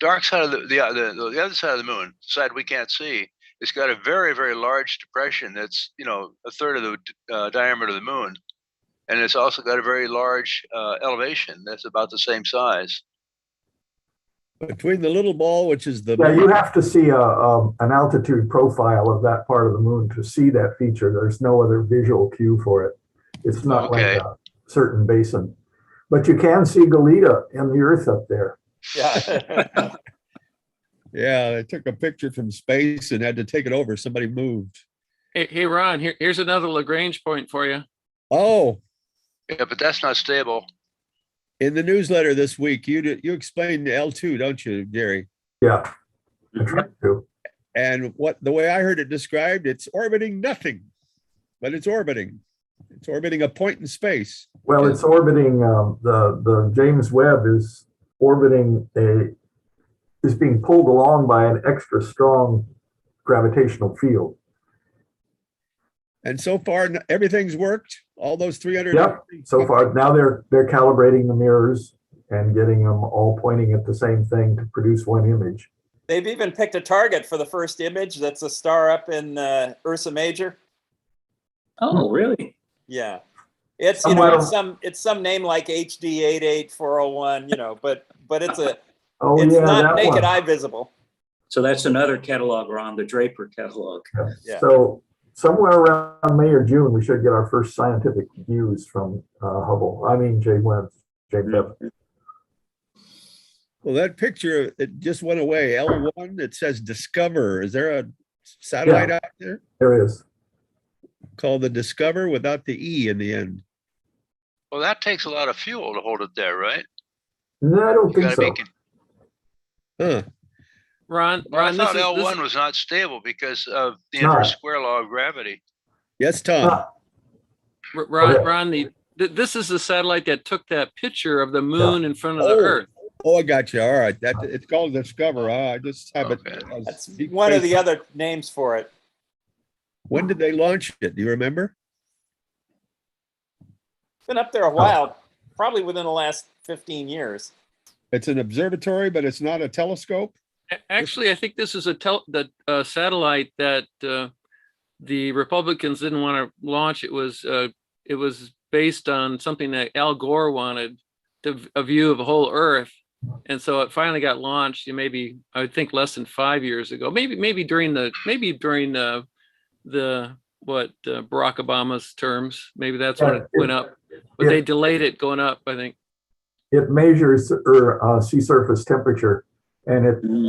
dark side of the other side of the moon, side we can't see, it's got a very, very large depression that's, a third of the diameter of the moon. And it's also got a very large elevation that's about the same size. Between the little ball, which is the Yeah, you have to see an altitude profile of that part of the moon to see that feature. There's no other visual cue for it. It's not Okay. like a certain basin. But you can see Galita in the Earth up there. Yeah. Yeah, they took a picture from space and had to take it over. Somebody moved. Hey, Ron, here's another Lagrange point for you. Oh, Yeah, but that's not stable. in the newsletter this week, you explained L2, don't you, Gary? Yeah, I tried to. And the way I heard it described, it's orbiting nothing, but it's orbiting. It's orbiting a point in space. Well, it's orbiting, the James Webb is orbiting is being pulled along by an extra strong gravitational field. And so far, everything's worked. All those 300. Yep. So far, now they're calibrating the mirrors and getting them all pointing at the same thing to produce one image. They've even picked a target for the first image. That's a star up in Ursa Major. Oh, really? Yeah. It's it's some name like HD 88401, but it's not naked eye visible. So that's another catalog, Ron, the Draper catalog. Yeah. So somewhere around May or June, we should get our first scientific views from Hubble. I mean, James Webb. Well, that picture, it just went away. L1, it says Discover. Is there a satellite out there? There is. Called the Discover without the E in the end. Well, that takes a lot of fuel to hold it there, right? No, I don't think so. Huh. Ron, I thought L1 was not stable because of the inverse square law of gravity. Yes, Tom. Ron, this is the satellite that took that picture of the moon in front of the Earth. Oh, I got you. All right. It's called Discover. I just have it. That's one of the other names for it. When did they launch it? Do you remember? It's been up there a while, probably within the last 15 years. It's an observatory, but it's not a telescope. Actually, I think this is a satellite that the Republicans didn't want to launch. It was based on something that Al Gore wanted, a view of the whole Earth, and so it finally got launched. Maybe I would think less than 5 years ago. Maybe during the Barack Obama's terms. Maybe that's when it went up, but they delayed it going up, I think. It measures sea surface temperature. And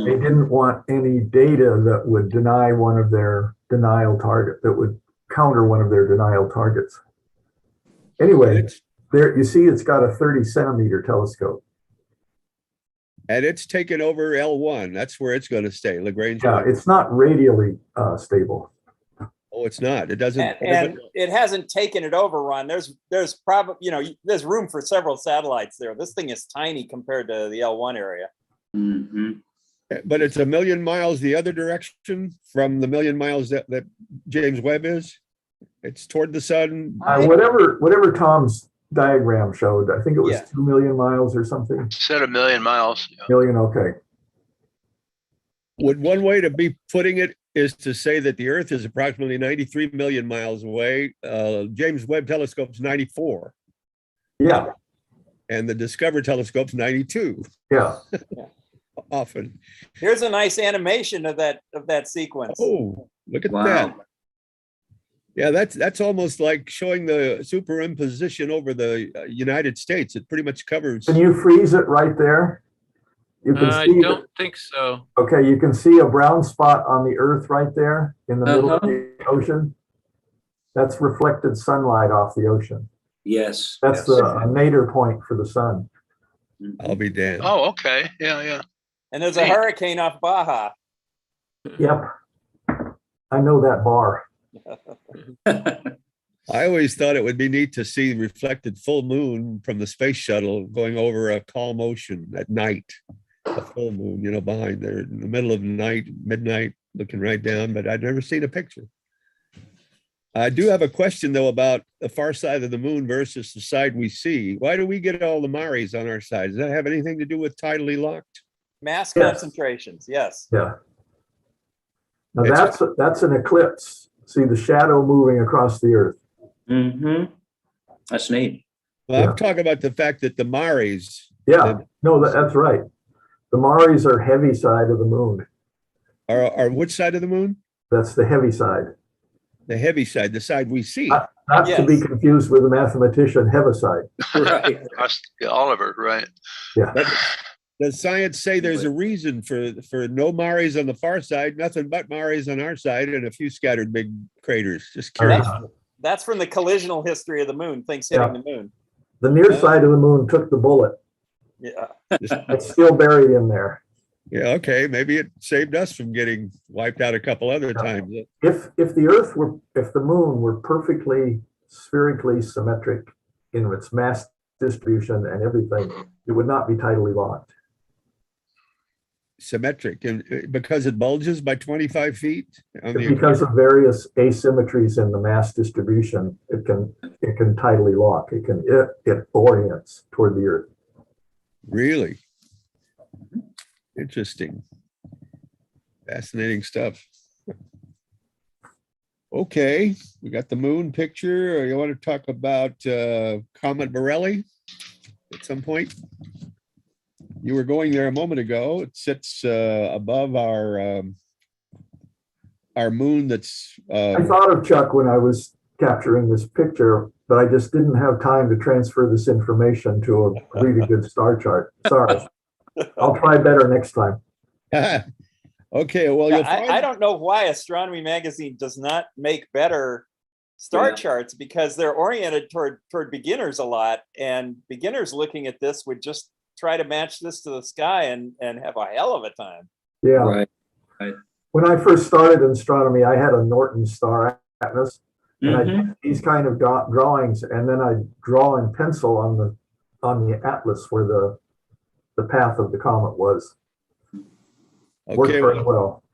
they didn't want any data that would deny one of their denial target, that would counter one of their denial targets. Anyway, there you see it's got a 30-centimeter telescope. And it's taken over L1. That's where it's going to stay, Lagrange. Yeah, it's not radially stable. Oh, it's not. It doesn't. And it hasn't taken it over, Ron. There's probably, there's room for several satellites there. This thing is tiny compared to the L1 area. Mm-hmm. But it's 1 million miles the other direction from the 1 million miles that James Webb is. It's toward the sun. Whatever Tom's diagram showed, I think it was 2 million miles or something. Said 1 million miles. Yeah. Million, okay. Would one way to be putting it is to say that the Earth is approximately 93 million miles away. James Webb telescope's 94. Yeah. And the Discover telescope's 92. Yeah. Often. Here's a nice animation of that sequence. Oh, look at that. Yeah, that's almost like showing the superimposition over the United States. It pretty much covers. Can you freeze it right there? You can I see don't think so. Okay, you can see a brown spot on the Earth right there in the middle of the ocean. That's reflected sunlight off the ocean. Yes. That's the nadir point for the sun. I'll be damned. Oh, okay. Yeah. And there's a hurricane off Baja. Yep. I know that bar. I always thought it would be neat to see reflected full moon from the space shuttle going over a calm ocean at night. A full moon, behind there in the middle of the night, midnight, looking right down, but I'd never seen a picture. I do have a question, though, about the far side of the moon versus the side we see. Why do we get all the Maris on our side? Does that have anything to do with tidally locked? Mass concentrations, yes. Yeah. Now that's an eclipse. See the shadow moving across the Earth. Mm-hmm. That's neat. Well, I'm talking about the fact that the Maris. Yeah, that's right. The Maris are heavy side of the moon. Are which side of the moon? That's the heavy side. The heavy side, the side we see. Not to be confused with the mathematician Heaviside. Right. Oliver, right? Yeah. Does science say there's a reason for no Maris on the far side, nothing but Maris on our side, and a few scattered big craters? Just curious. That's from the collisional history of the moon, things hitting the moon. The near side of the moon took the bullet. Yeah. It's still buried in there. Yeah, okay. Maybe it saved us from getting wiped out a couple other times. If the moon were perfectly spherically symmetric in its mass distribution and everything, it would not be tidally locked. Symmetric, and because it bulges by 25 feet on the Because of various asymmetries in the mass distribution, it can tidally lock. It orients toward the Earth. Really interesting, fascinating stuff. Okay, we got the moon picture. You want to talk about Comet Borrelly at some point? You were going there a moment ago. It sits above our moon. That's. I thought of Chuck when I was capturing this picture, but I just didn't have time to transfer this information to a really good star chart. Sorry. I'll try better next time. Okay, well, I don't know why Astronomy Magazine does not make better star charts, because they're oriented toward beginners a lot, and beginners looking at this would just try to match this to the sky and have a hell of a time. Yeah. Right. When I first started in astronomy, I had a Norton star atlas, and I did these kind of drawings, and then I draw in pencil on the atlas where the path of the comet was. Worked very well.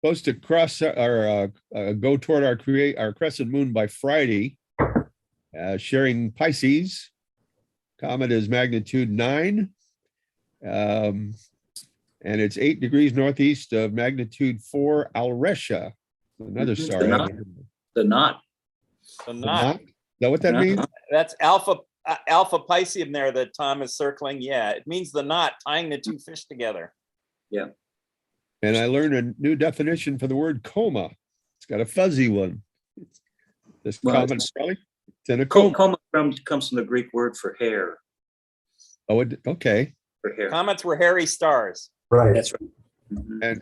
Supposed to cross our go toward our crescent moon by Friday, sharing Pisces. Comet is magnitude 9. And it's 8 degrees northeast of magnitude 4 Alresha, another star. The knot. The knot. Is that what that means? That's Alpha Pisceum there that Tom is circling. Yeah, it means the knot, tying the two fish together. Yeah. And I learned a new definition for the word coma. It's got a fuzzy one. This comet probably it's in a coma. Coma comes from the Greek word for hair. Oh, okay. For hair. Comets were hairy stars. Right. That's right.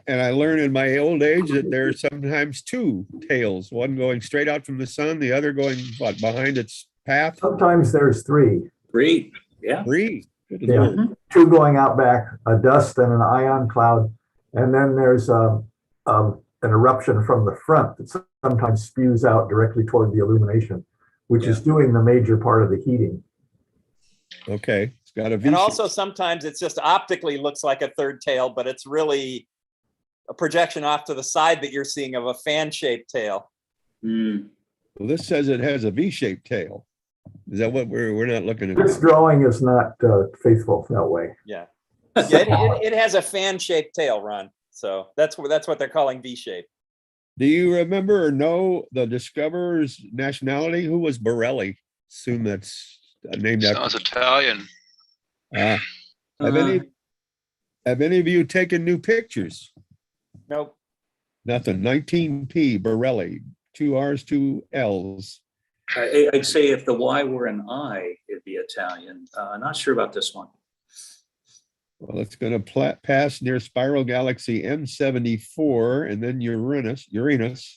And I learned in my old age that there's sometimes 2 tails, one going straight out from the sun, the other going behind its path. Sometimes there's 3. 3. Yeah. 3. Good Yeah. Lord. 2 going out back, a dust and an ion cloud. And then there's an eruption from the front that sometimes spews out directly toward the illumination, which is doing the major part of the heating. Okay, it's got a V. And also sometimes it's just optically looks like a third tail, but it's really a projection off to the side that you're seeing of a fan-shaped tail. Well, this says it has a V-shaped tail. Is that what we're not looking at? This drawing is not faithful that way. Yeah. It has a fan-shaped tail, Ron. So that's what they're calling V-shape. Do you remember or know the discoverer's nationality? Who was Borrelly? Assume that's named after. Sounds Italian. Have any of you taken new pictures? Nope. Nothing. 19P Borrelly. 2 R's, 2 L's. I'd say if the Y were an I, it'd be Italian. Not sure about this one. Well, it's going to pass near spiral galaxy M74 and then Uranus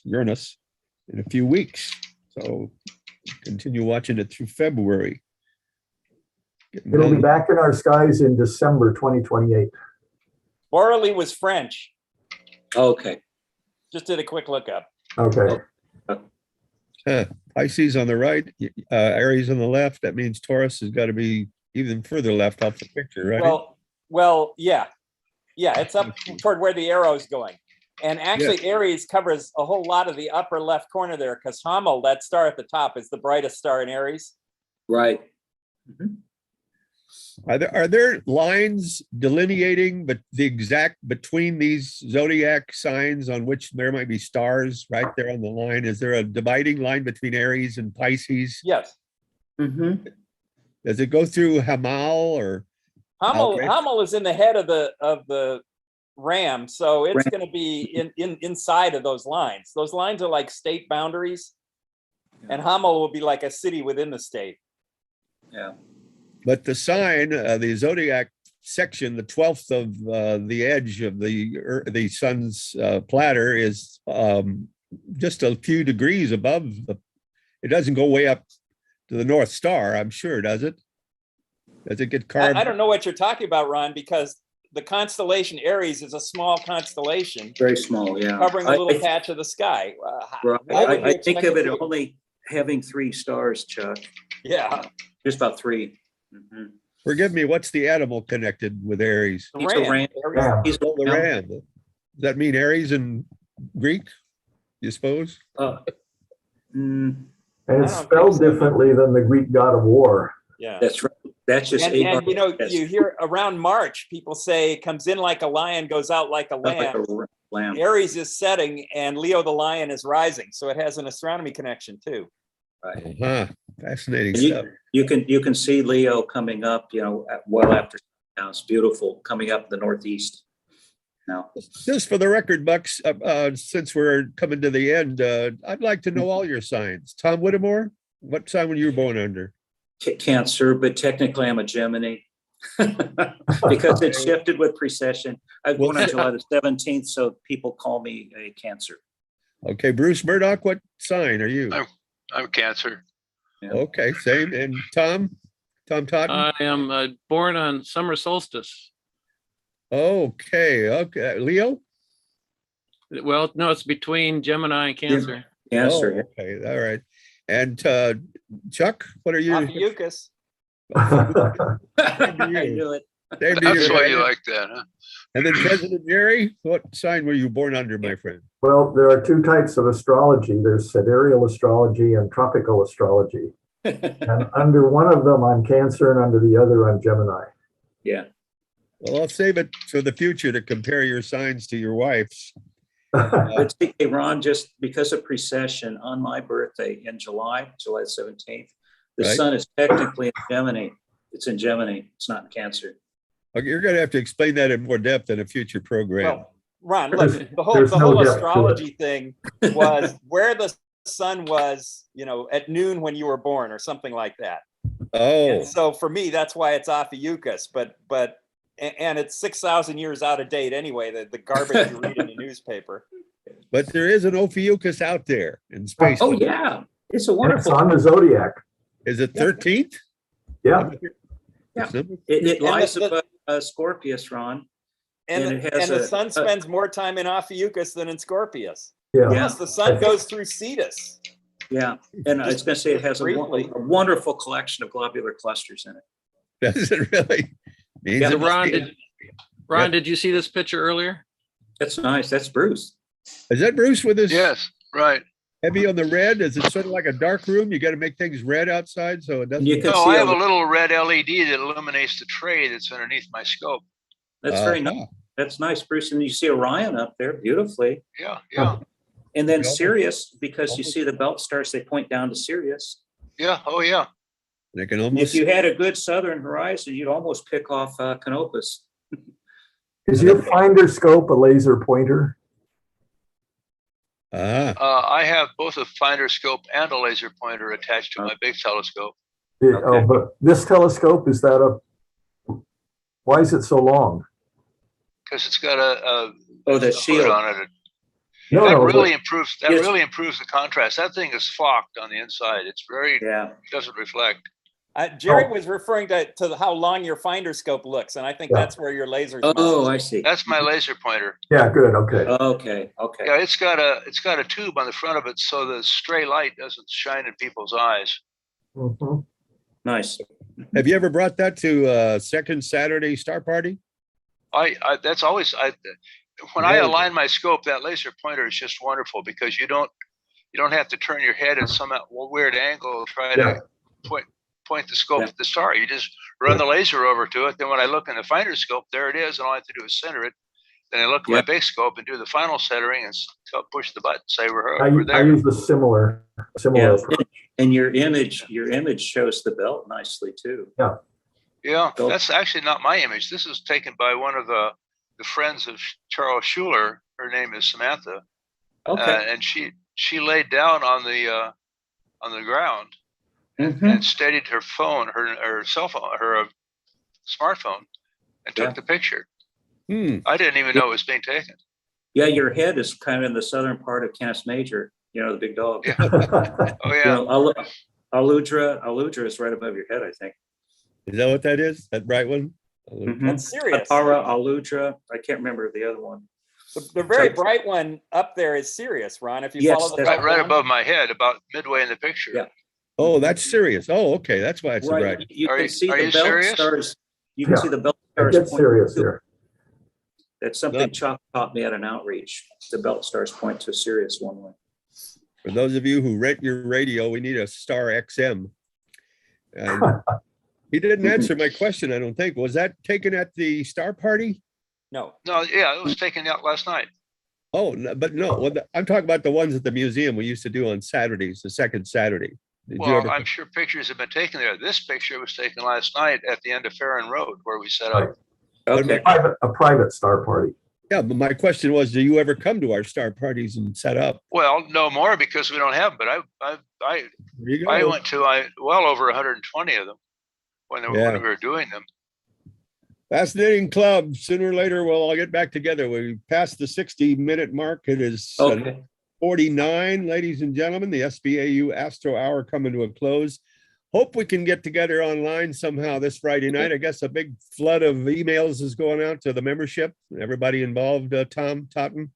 in a few weeks. So continue watching it through February. It'll be back in our skies in December 2028. Borrelly was French. Okay. Just did a quick lookup. Okay. Pisces on the right, Aries on the left. That means Taurus has got to be even further left off the picture, right? Well, yeah. It's up toward where the arrow is going. And actually, Aries covers a whole lot of the upper left corner there, because Hammel, that star at the top, is the brightest star in Aries. Right. Are there lines delineating but the exact between these zodiac signs on which there might be stars right there on the line? Is there a dividing line between Aries and Pisces? Yes. Does it go through Hamal or? Hammel is in the head of the ram, so it's going to be inside of those lines. Those lines are like state boundaries, and Hammel will be like a city within the state. Yeah. But the sign, the zodiac section, the 12th of the edge of the sun's platter is just a few degrees above it doesn't go way up to the North Star, I'm sure, does it? Does it get carved? I don't know what you're talking about, Ron, because the constellation Aries is a small constellation. Very small, yeah. Covering a little patch of the sky. I think of it only having 3 stars, Chuck. Yeah. Just about 3. Mm-hmm. Forgive me, what's the animal connected with Aries? He's a ram. Yeah. He's Oh, the ram. Does that mean Aries in Greek, you suppose? And it's spelled differently than the Greek god of war. Yeah. That's right. That's just and you know, you hear around March, people say comes in like a lion, goes out like a lamb. Aries is setting and Leo the lion is rising. So it has an astronomy connection too. Right. Fascinating stuff. You can see Leo coming up, you know, well after now. It's beautiful coming up the northeast. Now, just for the record, Bucks, since we're coming to the end, I'd like to know all your signs. Tom Whittemore, what sign were you born under? Cancer, but technically I'm a Gemini because it shifted with precession. I was born on July the 17th, so people call me a Cancer. Okay, Bruce Murdoch, what sign are you? I'm Cancer. Yeah. Okay, same. And Tom Totten? I am born on summer solstice. Okay, Leo? Well, no, it's between Gemini and Cancer. Cancer. Oh, okay, all right. And Chuck, what are you? Ophiuchus. I knew it. That's why you like that, huh? And then President Jerry, what sign were you born under, my friend? Well, there are 2 types of astrology. There's sidereal astrology and tropical astrology. And under one of them, I'm Cancer, and under the other, I'm Gemini. Yeah. Well, I'll save it for the future to compare your signs to your wife's. But see, Ron, just because of precession on my birthday in July 17th, the sun is technically in Gemini. It's in Gemini. It's not in Cancer. Okay, you're going to have to explain that in more depth in a future program. Well, Ron, look, the whole astrology thing was where the sun was, you know, at noon when you were born or something like that. Oh. And so for me, that's why it's Ophiuchus, but it's 6,000 years out of date anyway, the garbage you read in the newspaper. But there is an Ophiuchus out there in space. Oh, yeah. It's a wonderful. It's on the zodiac. Is it 13th? Yeah. Yeah. It lies above Scorpius, Ron. And the sun spends more time in Ophiuchus than in Scorpius. Yeah. Yes, the sun goes through Cetus. Yeah. And I was going to say it has a wonderful collection of globular clusters in it. Does it really? Yeah, Ron, did you see this picture earlier? That's nice. That's Bruce. Is that Bruce with his? Yes, right. Heavy on the red? Is it sort of like a dark room? You got to make things red outside so it doesn't. No, I have a little red LED that illuminates the tray that's underneath my scope. That's very nice. That's nice, Bruce. And you see Orion up there beautifully. Yeah. And then Sirius, because you see the belt stars, they point down to Sirius. Yeah. Oh, yeah. They can almost. If you had a good southern horizon, you'd almost pick off Canopus. Is your finder scope a laser pointer? I have both a finder scope and a laser pointer attached to my big telescope. Oh, but this telescope, is that why is it so long? Because it's got a the shield on it. No, that really improves the contrast. That thing is fogged on the inside. It's it doesn't reflect. Jerry was referring to how long your finder scope looks, and I think that's where your laser. Oh, I see. That's my laser pointer. Yeah, good. Okay. Okay. Yeah, it's got a tube on the front of it, so the stray light doesn't shine in people's eyes. Mm-hmm. Nice. Have you ever brought that to Second Saturday Star Party? That's always when I align my scope, that laser pointer is just wonderful because you don't have to turn your head at some weird angle to try to point the scope at the star. You just run the laser over to it. Then when I look in the finder scope, there it is, and all I have to do is center it. Then I look at my big scope and do the final centering and push the button, say we're there. I use the similar approach. And your image shows the belt nicely too. Yeah, that's actually not my image. This is taken by one of the friends of Charles Schuler. Her name is Samantha. Okay. And she laid down on the ground and steadied her phone, her cell phone, her smartphone, and took the picture. I didn't even know it was being taken. Yeah, your head is kind of in the southern part of Canis Major, you know, the big dog. Yeah. Oh, yeah. You know, Aludra is right above your head, I think. Is that what that is? That bright one? That's Sirius. Atara, Aludra, I can't remember the other one. The very bright one up there is Sirius, Ron. If you Yes, follow the that's Right above my head, about midway in the picture. Yeah. Oh, that's Sirius. Oh, okay. That's why it's so Right, bright. you Are can you- see are the you belt serious? stars. You can Yeah. see the belt I stars. get point serious to- here. That's something Chuck taught me at an outreach. The belt stars point to Sirius one way. For those of you who rent your radio, we need a Star XM. And he didn't answer my question, I don't think. Was that taken at the Star Party? No. No, yeah, it was taken out last night. Oh, no, but no, I'm talking about the ones at the museum we used to do on Saturdays, the second Saturday. Did you Well, ever? I'm sure pictures have been taken there. This picture was taken last night at the end of Farron Road where we set up. Okay. A private star party. Yeah, but my question was, do you ever come to our Star parties and set up? Well, no more because we don't have them, but There you go. I went to well over 120 of them when we were doing them. Fascinating club. Sooner or later, we'll all get back together. We passed the 60-minute mark. It is Okay. 49, ladies and gentlemen. The SBAU Astro Hour coming to a close. Hope we can get together online somehow this Friday night. I guess a big flood of emails is going out to the membership. Everybody involved, Tom Totten,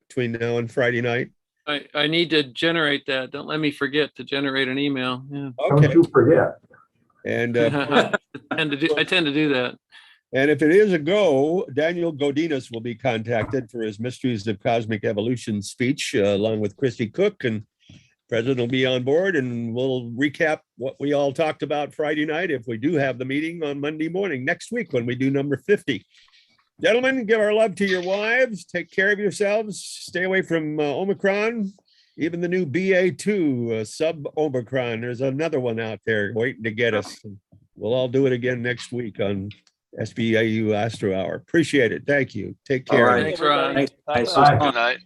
between now and Friday night. I need to generate that. Don't let me forget to generate an email. Yeah. Don't you forget. And I tend to do that. and if it is a go, Daniel Godinez will be contacted for his Mysteries of Cosmic Evolution speech, along with Christy Cook, and President will be on board, and we'll recap what we all talked about Friday night if we do have the meeting on Monday morning next week when we do number 50. Gentlemen, give our love to your wives. Take care of yourselves. Stay away from Omicron, even the new BA2 sub-Omicron. There's another one out there waiting to get us. We'll all do it again next week on SBAU Astro Hour. Appreciate it. Thank you. Take care. All right. Thanks, Ron. Thanks. Bye-bye. Nice. Good night.